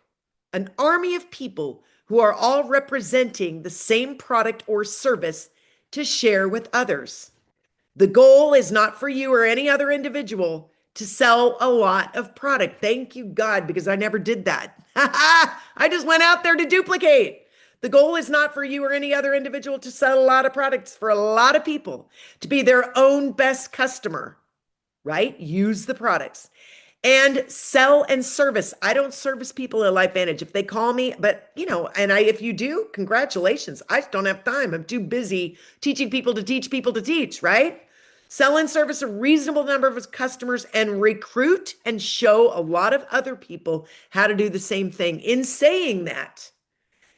An army of people who are all representing the same product or service to share with others. The goal is not for you or any other individual to sell a lot of product. Thank you, God, because I never did that. I just went out there to duplicate. The goal is not for you or any other individual to sell a lot of products, for a lot of people to be their own best customer, right? Use the products and sell and service. I don't service people at LifeVantage if they call me, but and if you do, congratulations. I just don't have time. I'm too busy teaching people to teach people to teach, right? Sell and service a reasonable number of customers and recruit and show a lot of other people how to do the same thing. In saying that,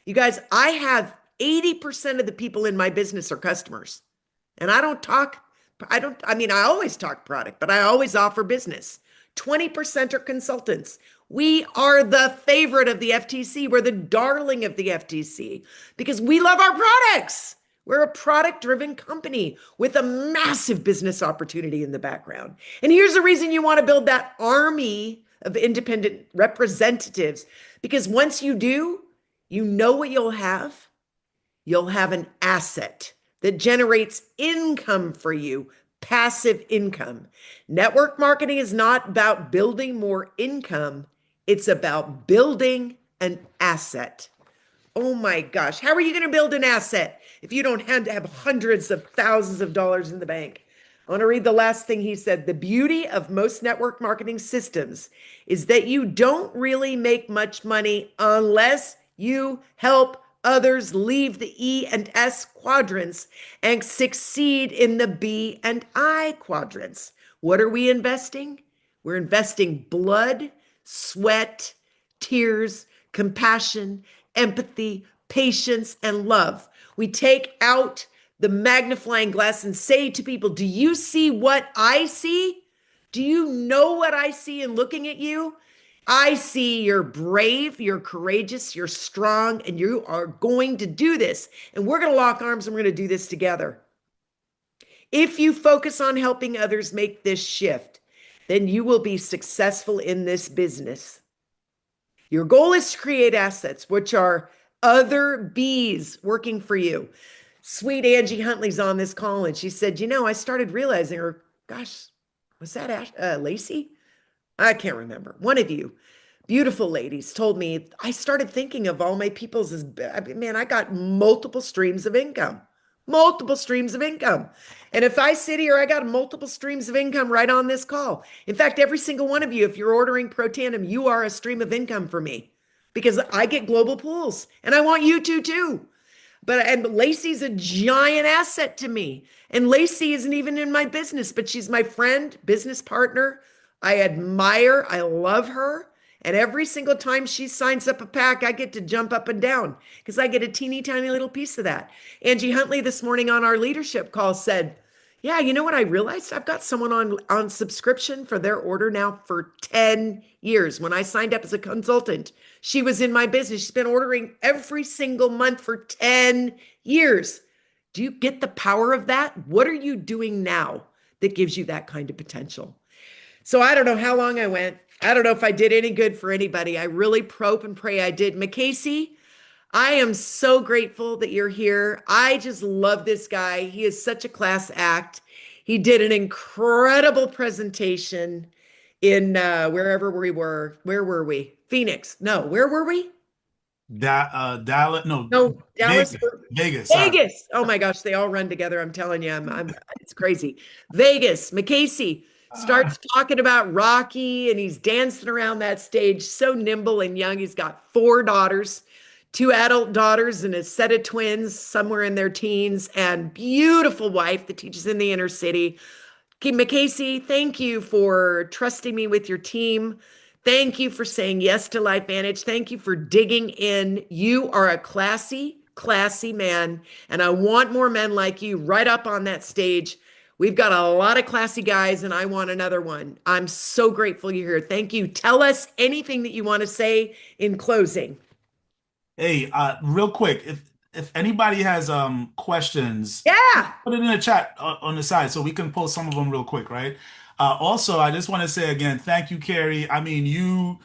you guys, I have 80% of the people in my business are customers. And I always talk product, but I always offer business. 20% are consultants. We are the favorite of the FTC. We're the darling of the FTC because we love our products. We're a product-driven company with a massive business opportunity in the background. And here's the reason you want to build that army of independent representatives, because once you do, you know what you'll have? You'll have an asset that generates income for you, passive income. Network marketing is not about building more income. It's about building an asset. Oh my gosh. How are you going to build an asset if you don't have hundreds of thousands of dollars in the bank? I want to read the last thing he said. The beauty of most network marketing systems is that you don't really make much money unless you help others leave the E and S quadrants and succeed in the B and I quadrants. What are we investing? We're investing blood, sweat, tears, compassion, empathy, patience, and love. We take out the magnifying glass and say to people, do you see what I see? Do you know what I see in looking at you? I see you're brave, you're courageous, you're strong, and you are going to do this. And we're going to lock arms and we're going to do this together. If you focus on helping others make this shift, then you will be successful in this business. Your goal is to create assets, which are other bees working for you. Sweet Angie Huntley's on this call, and she said, I started realizing, or gosh, was that Lacey? I can't remember. One of you beautiful ladies told me, I started thinking of all my people's as, man, I got multiple streams of income. Multiple streams of income. And if I sit here, I got multiple streams of income right on this call. In fact, every single one of you, if you're ordering Protandim, you are a stream of income for me because I get global pools and I want you to too. And Lacey's a giant asset to me. And Lacey isn't even in my business, but she's my friend, business partner. I admire, I love her. And every single time she signs up a pack, I get to jump up and down because I get a teeny tiny little piece of that. Angie Huntley this morning on our leadership call said, yeah, you know what I realized? I've got someone on subscription for their order now for 10 years. When I signed up as a consultant, she was in my business. She's been ordering every single month for 10 years. Do you get the power of that? What are you doing now that gives you that kind of potential? So I don't know how long I went. I don't know if I did any good for anybody. I really hope and pray I did. McCasey, I am so grateful that you're here. I just love this guy. He is such a class act. He did an incredible presentation in wherever we were. Where were we? Phoenix. No, where were we? Dallas, no, No, Dallas. Vegas, Vegas. Sorry. Vegas. Oh my gosh, they all run together. I'm telling you, it's crazy. Vegas. McCasey starts talking about Rocky and he's dancing around that stage, so nimble and young. He's got 4 daughters, 2 adult daughters and a set of twins somewhere in their teens, and beautiful wife that teaches in the inner city. McCasey, thank you for trusting me with your team. Thank you for saying yes to LifeVantage. Thank you for digging in. You are a classy, classy man, and I want more men like you right up on that stage. We've got a lot of classy guys, and I want another one. I'm so grateful you're here. Thank you. Tell us anything that you want to say in closing. Hey, real quick, if anybody has questions, Yeah. put it in the chat on the side so we can post some of them real quick, right? Also, I just want to say again, thank you, Carrie. I mean, you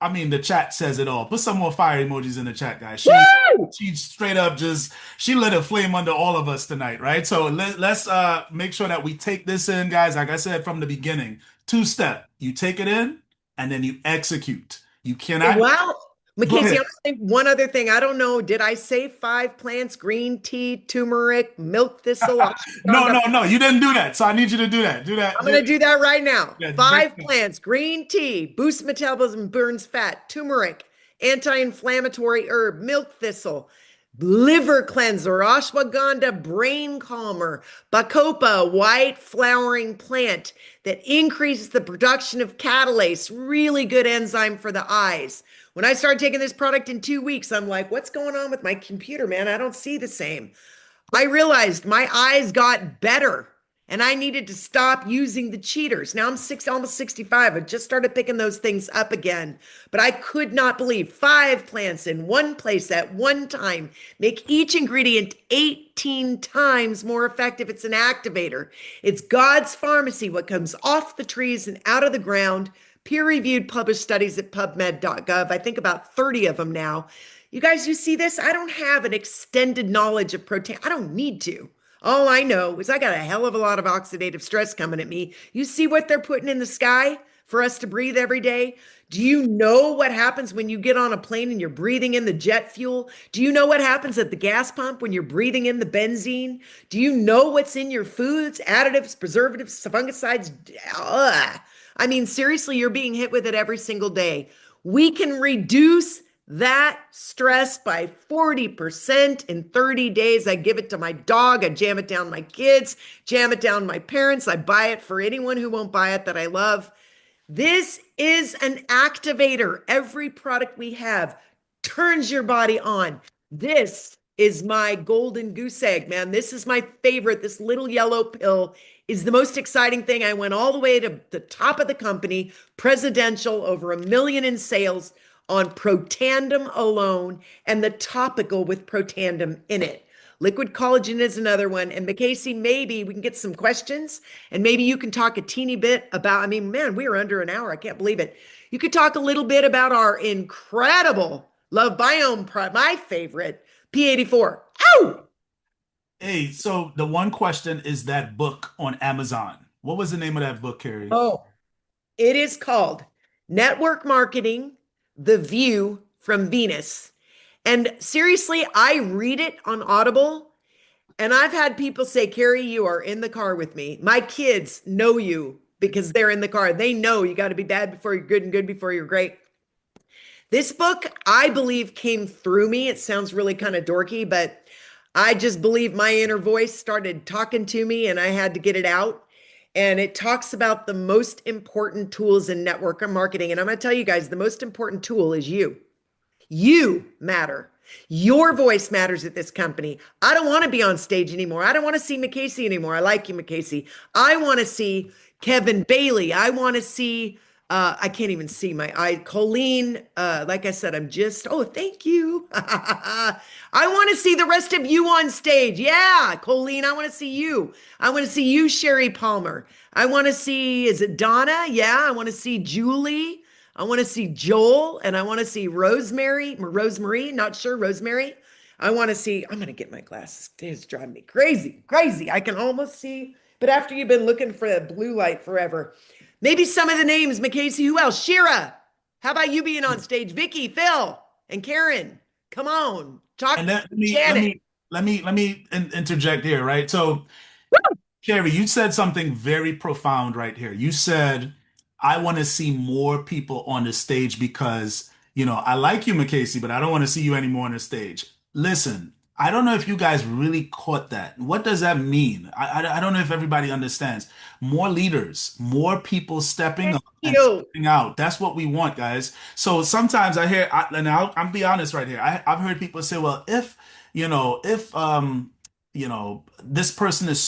I mean, the chat says it all. Put some more fire emojis in the chat, guys. Woo! She straight up just she lit a flame under all of us tonight, right? So let's make sure that we take this in, guys. Like I said from the beginning, two step. You take it in and then you execute. You cannot Wow. go Mackenzie, I ahead. want to say one other thing. I don't know. Did I say five plants? Green tea, turmeric, milk thistle, No, ashwagandha. no, no. You didn't do that. So I need you to do that. Do that. I'm going to do that right now. Yeah, break Five plants, green tea, boosts metabolism, burns fat, turmeric, anti-inflammatory herb, milk thistle, liver cleanser, ashwagandha, brain calmer, bacopa, white flowering plant that increases the production of catalase, really good enzyme for the eyes. When I started taking this product in 2 weeks, I'm like, what's going on with my computer, man? I don't see the same. I realized my eyes got better and I needed to stop using the cheaters. Now I'm almost 65. I just started picking those things up again. But I could not believe five plants in one place at one time make each ingredient 18 times more effective. It's an activator. It's God's pharmacy, what comes off the trees and out of the ground. Peer-reviewed published studies at PubMed.gov. I think about 30 of them now. You guys, you see this? I don't have an extended knowledge of protein. I don't need to. All I know is I got a hell of a lot of oxidative stress coming at me. You see what they're putting in the sky for us to breathe every day? Do you know what happens when you get on a plane and you're breathing in the jet fuel? Do you know what happens at the gas pump when you're breathing in the benzene? Do you know what's in your foods? Additives, preservatives, fungicides. Ugh. I mean, seriously, you're being hit with it every single day. We can reduce that stress by 40% in 30 days. I give it to my dog. I jam it down my kids, jam it down my parents. I buy it for anyone who won't buy it that I love. This is an activator. Every product we have turns your body on. This is my golden goose egg, man. This is my favorite. This little yellow pill is the most exciting thing. I went all the way to the top of the company, presidential, over 1 million in sales on Protandim alone and the topical with Protandim in it. Liquid collagen is another one. And McCasey, maybe we can get some questions and maybe you can talk a teeny bit about, I mean, man, we are under an hour. I can't believe it. You could talk a little bit about our incredible Love Biome, my favorite, P84. Ow! Hey, so the one question is that book on Amazon. What was the name of that book, Carrie? Oh, it is called Network Marketing, The View from Venus. And seriously, I read it on Audible, and I've had people say, Carrie, you are in the car with me. My kids know you because they're in the car. They know you got to be bad before you're good and good before you're great. This book, I believe, came through me. It sounds really kind of dorky, but I just believe my inner voice started talking to me and I had to get it out. And it talks about the most important tools in network marketing. And I'm going to tell you guys, the most important tool is you. You matter. Your voice matters at this company. I don't want to be on stage anymore. I don't want to see McCasey anymore. I like you, McCasey. I want to see Kevin Bailey. I want to see, I can't even see my eye. Colleen, like I said, oh, thank you. I want to see the rest of you on stage. Yeah, Colleen, I want to see you. I want to see you, Sherry Palmer. I want to see, is it Donna? Yeah, I want to see Julie. I want to see Joel and I want to see Rosemary, not sure, Rosemary. I want to see, I'm going to get my glasses. It's driving me crazy, crazy. I can almost see, but after you've been looking for the blue light forever, maybe some of the names, McCasey, who else? Shira. How about you being on stage? Vicky, Phil, and Karen. Come on. Talk And to then let me let Janet. me let me interject here, right? So Carrie, you said something very profound right here. You said, I want to see more people on the stage because, I like you, McCasey, but I don't want to see you anymore on the stage. Listen, I don't know if you guys really caught that. What does that mean? I don't know if everybody understands. More leaders, more people stepping Thank up and you. stepping out. That's what we want, guys. So sometimes I hear, and I'll be honest right here. I've heard people say, well, if this person is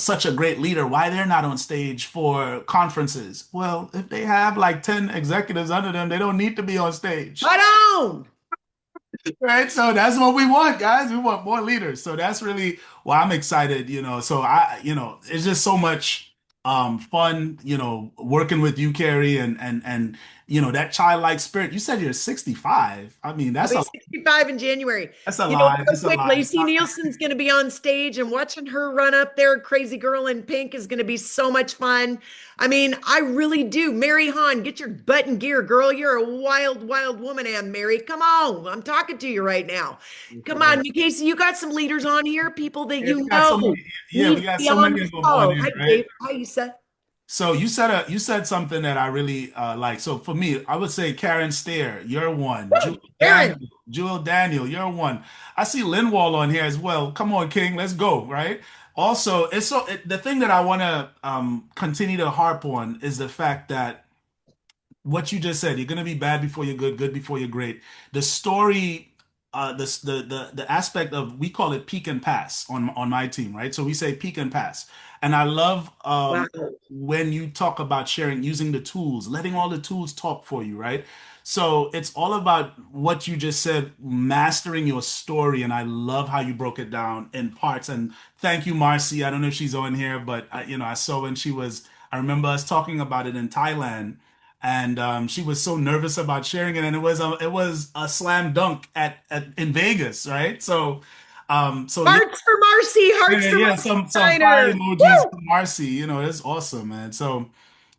such a great leader, why they're not on stage for conferences? Well, if they have like 10 executives under them, they don't need to be on stage. Right on. Right? So that's what we want, guys. We want more leaders. So that's really why I'm excited. So it's just so much fun, working with you, Carrie, and that childlike spirit. You said you're 65. I mean, I'll be 65 in January. that's a You know, lie. real It's a quick, lie. Lacey Nielsen's going to be on stage and watching her run up there, Crazy Girl in Pink, is going to be so much fun. I mean, I really do. Mary Hahn, get your butt in gear, girl. You're a wild, wild woman, Anne Mary. Come on. I'm talking to you right now. Come on, Casey, you got some leaders on here, people that Yeah, we you got so many. know Yeah, need we to got be so on many the of them on show. here, Hi, right? Dave. Hi, Issa. So you said something that I really like. So for me, I would say Karen Stair, you're one. Woo, Aaron. Jewel Daniel, you're one. I see Linwall on here as well. Come on, King, let's go, right? Also, the thing that I want to continue to harp on is the fact that what you just said. You're gonna be bad before you're good, good before you're great. The story, the aspect of we call it peak and pass on my team, right? So we say peak and pass, and I love Wow. when you talk about sharing, using the tools, letting all the tools talk for you, right? So it's all about what you just said, mastering your story, and I love how you broke it down in parts. And thank you, Marcy. I don't know if she's on here, but I saw when she was. I remember us talking about it in Thailand and she was so nervous about sharing it, and it was a slam dunk at in Vegas, right? So yeah, Hearts for Marcy. Hearts yeah, for yeah, Marcy some fire Steiner. emojis Woo! for Marcy. It's awesome, man. So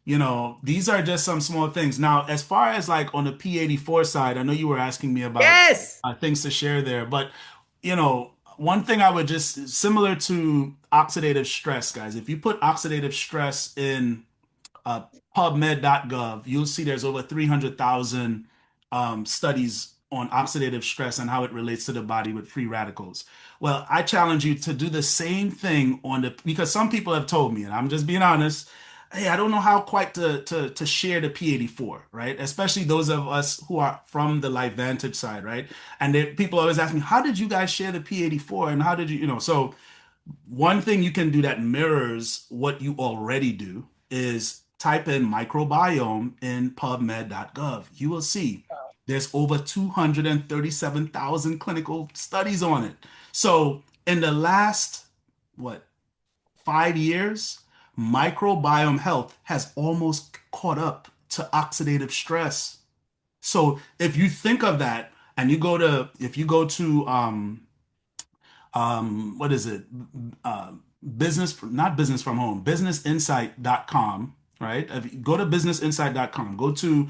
these are just some small things. Now, as far as like on the P84 side, I know you were asking me about Yes. things to share there, but one thing I would just similar to oxidative stress, guys. If you put oxidative stress in uh, PubMed.gov, you'll see there's over 300,000 studies on oxidative stress and how it relates to the body with free radicals. Well, I challenge you to do the same thing because some people have told me, and I'm just being honest, hey, I don't know how quite to share the P84, right? Especially those of us who are from the LifeVantage side, right? And people always ask me, how did you guys share the P84 and how did so one thing you can do that mirrors what you already do is type in microbiome in PubMed.gov. You will see there's over 237,000 clinical studies on it. So in the last, what, 5 years, microbiome health has almost caught up to oxidative stress. So if you think of that and if you go to what is it? Not business from home, businessinsight.com, right? If you go to businessinsight.com, go to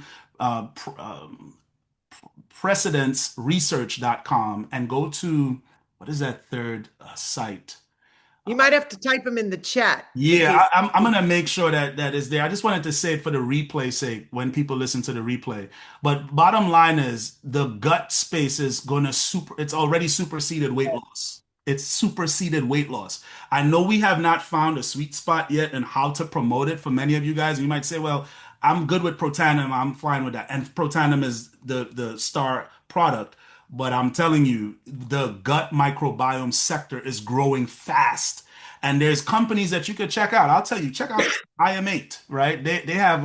precedenceresearch.com and go to, what is that third site? You might have to type them in the chat, Yeah, McCasey. I'm gonna make sure that that is there. I just wanted to say it for the replay sake when people listen to the replay. But bottom line is the gut space is gonna it's already superseded weight loss. It's superseded weight loss. I know we have not found a sweet spot yet and how to promote it for many of you guys. You might say, well, I'm good with Protandim, I'm fine with that. And Protandim is the star product. But I'm telling you, the gut microbiome sector is growing fast. And there's companies that you could check out. I'll tell you, check out IM8, right? They have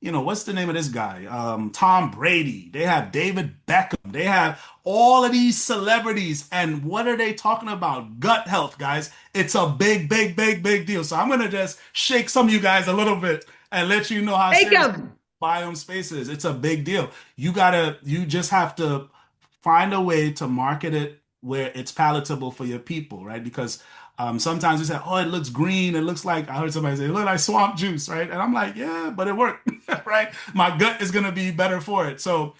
what's the name of this guy? Tom Brady. They have David Beckham. They have all of these celebrities. And what are they talking about? Gut health, guys. It's a big, big, big, big deal. So I'm gonna just shake some of you guys a little bit and let you know how Take serious them. biome space is. It's a big deal. You just have to find a way to market it where it's palatable for your people, right? Because sometimes we say, oh, it looks green. It looks like, I heard somebody say, it looks like swamp juice, right? And I'm like, yeah, but it worked, right? My gut is going to be better for it. So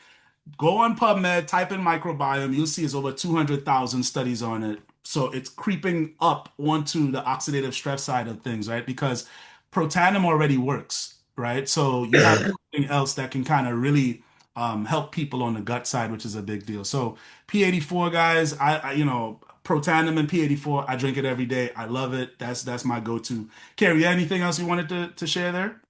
go on PubMed, type in microbiome. You'll see it's over 200,000 studies on it. So it's creeping up onto the oxidative stress side of things, right? Because Protandim already works, right? So you have something else that can kind of really help people on the gut side, which is a big deal. So P84 guys, Protandim and P84, I drink it every day. I love it. That's my go-to. Carrie, anything else you wanted to share there?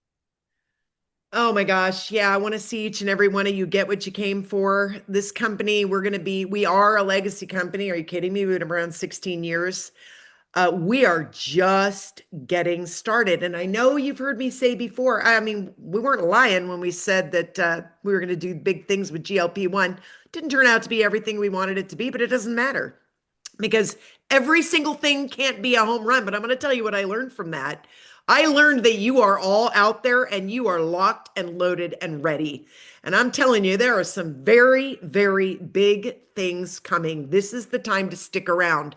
Oh my gosh. Yeah, I want to see each and every one of you get what you came for. This company, we are a legacy company. Are you kidding me? We've been around 16 years. We are just getting started. And I know you've heard me say before, I mean, we weren't lying when we said that we were going to do big things with GLP-1. Didn't turn out to be everything we wanted it to be, but it doesn't matter because every single thing can't be a home run. But I'm going to tell you what I learned from that. I learned that you are all out there and you are locked and loaded and ready. And I'm telling you, there are some very, very big things coming. This is the time to stick around.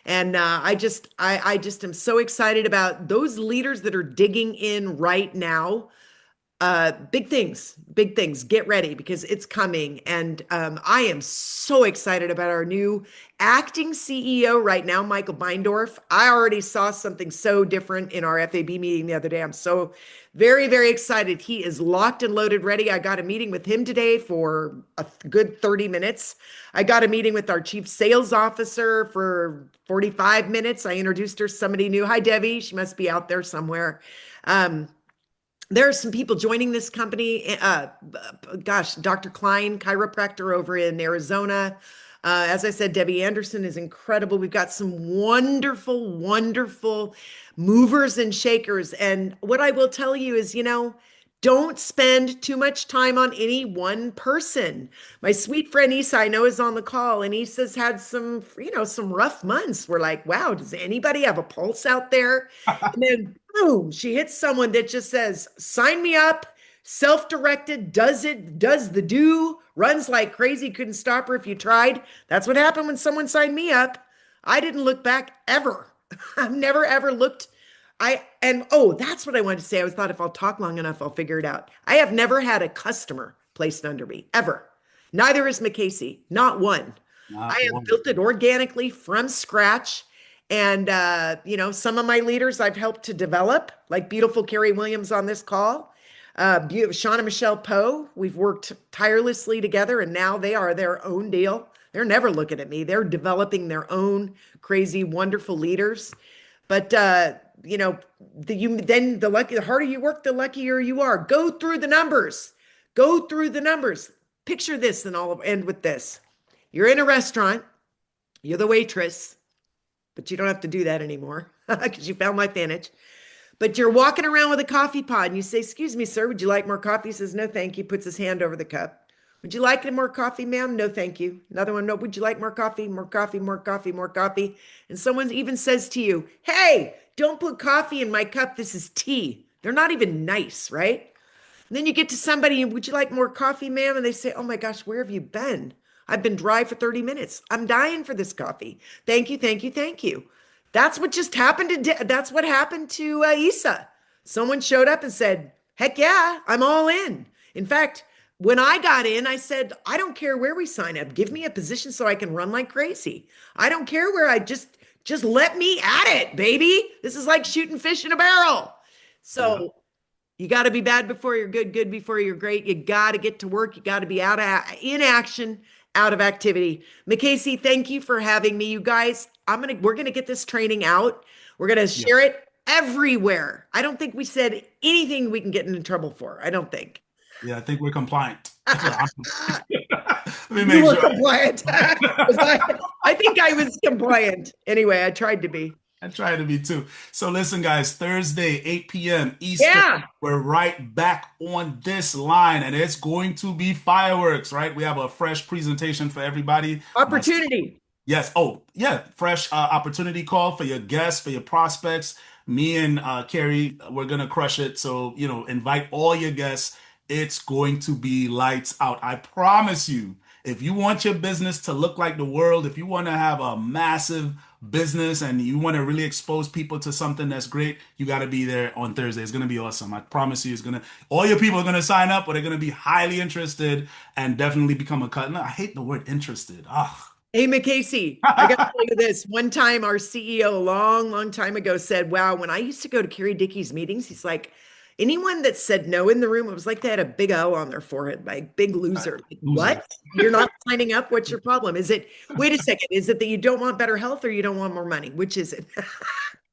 And I just am so excited about those leaders that are digging in right now. Big things, big things. Get ready because it's coming. And I am so excited about our new acting CEO right now, Michael Beindorf. I already saw something so different in our FAB meeting the other day. I'm so very, very excited. He is locked and loaded, ready. I got a meeting with him today for a good 30 minutes. I got a meeting with our chief sales officer for 45 minutes. I introduced her somebody new. Hi, Debbie. She must be out there somewhere. Um, there are some people joining this company. Gosh, Dr. Klein, chiropractor over in Arizona. As I said, Debbie Anderson is incredible. We've got some wonderful, wonderful movers and shakers. And what I will tell you is, don't spend too much time on any one person. My sweet friend Isa, I know, is on the call, and Isa's had some rough months. We're like, wow, does anybody have a pulse out there? And then boom, she hits someone that just says, sign me up, self-directed, does the do, runs like crazy, couldn't stop her if you tried. That's what happened when someone signed me up. I didn't look back ever. I've never ever looked. That's what I wanted to say. I was thought if I'll talk long enough, I'll figure it out. I have never had a customer placed under me, ever. Neither is McCasey, not one. Not I have one. built it organically from scratch. And, some of my leaders I've helped to develop, like beautiful Carrie Williams on this call, Sean and Michelle Poe. We've worked tirelessly together, and now they are their own deal. They're never looking at me. They're developing their own crazy, wonderful leaders. But the harder you work, the luckier you are. Go through the numbers. Go through the numbers. Picture this, and I'll end with this. You're in a restaurant. You're the waitress, but you don't have to do that anymore because you found my Fanage. But you're walking around with a coffee pot and you say, excuse me, sir, would you like more coffee? He says, no, thank you. Puts his hand over the cup. Would you like more coffee, ma'am? No, thank you. Another one, no, would you like more coffee? More coffee, more coffee, more coffee. And someone even says to you, hey, don't put coffee in my cup. This is tea. They're not even nice, right? And then you get to somebody, would you like more coffee, ma'am? And they say, oh my gosh, where have you been? I've been dry for 30 minutes. I'm dying for this coffee. Thank you, thank you, thank you. That's what just happened that's what happened to Isa. Someone showed up and said, heck yeah, I'm all in. In fact, when I got in, I said, I don't care where we sign up. Give me a position so I can run like crazy. I don't care where I just let me at it, baby. This is like shooting fish in a barrel. Yeah. So you got to be bad before you're good, good before you're great. You got to get to work. You got to be in action, out of activity. McCasey, thank you for having me. You guys, we're gonna get this training out. We're gonna Yeah. share it everywhere. I don't think we said anything we can get into trouble for. I don't think. Yeah, I think we're compliant. Let me You make were sure. compliant. I think I was compliant. Anyway, I tried to be. I try to be too. So listen, guys, Thursday, 8 p.m. Eastern, Yeah. we're right back on this line, and it's going to be fireworks, right? We have a fresh presentation for everybody. Opportunity. Yes. Oh, yeah. Fresh opportunity call for your guests, for your prospects. Me and Carrie, we're gonna crush it. So, invite all your guests. It's going to be lights out. I promise you. If you want your business to look like the world, if you want to have a massive business and you want to really expose people to something that's great, you got to be there on Thursday. It's going to be awesome. I promise you, all your people are going to sign up, or they're going to be highly interested and definitely become a cut. No, I hate the word interested. Ah. Hey, McCasey, I got to tell you this. One time, our CEO, a long, long time ago, said, wow, when I used to go to Kerry Dickey's meetings, he's like, anyone that said no in the room, it was like they had a big O on their forehead, like big loser. Like, Loser. what? You're not signing up? What's your problem? Wait a second, is it that you don't want better health or you don't want more money? Which is it?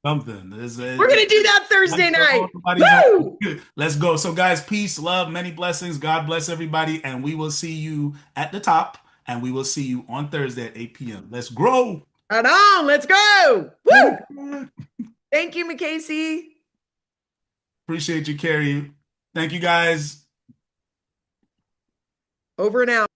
Something. We're going to do that Thursday night. Woo! Let's go. So, guys, peace, love, many blessings. God bless everybody. And we will see you at the top. And we will see you on Thursday at 8 p.m. Let's grow. Right on. Let's go. Woo! Thank you, McCasey. Appreciate you, Carrie. Thank you, guys. Over and out.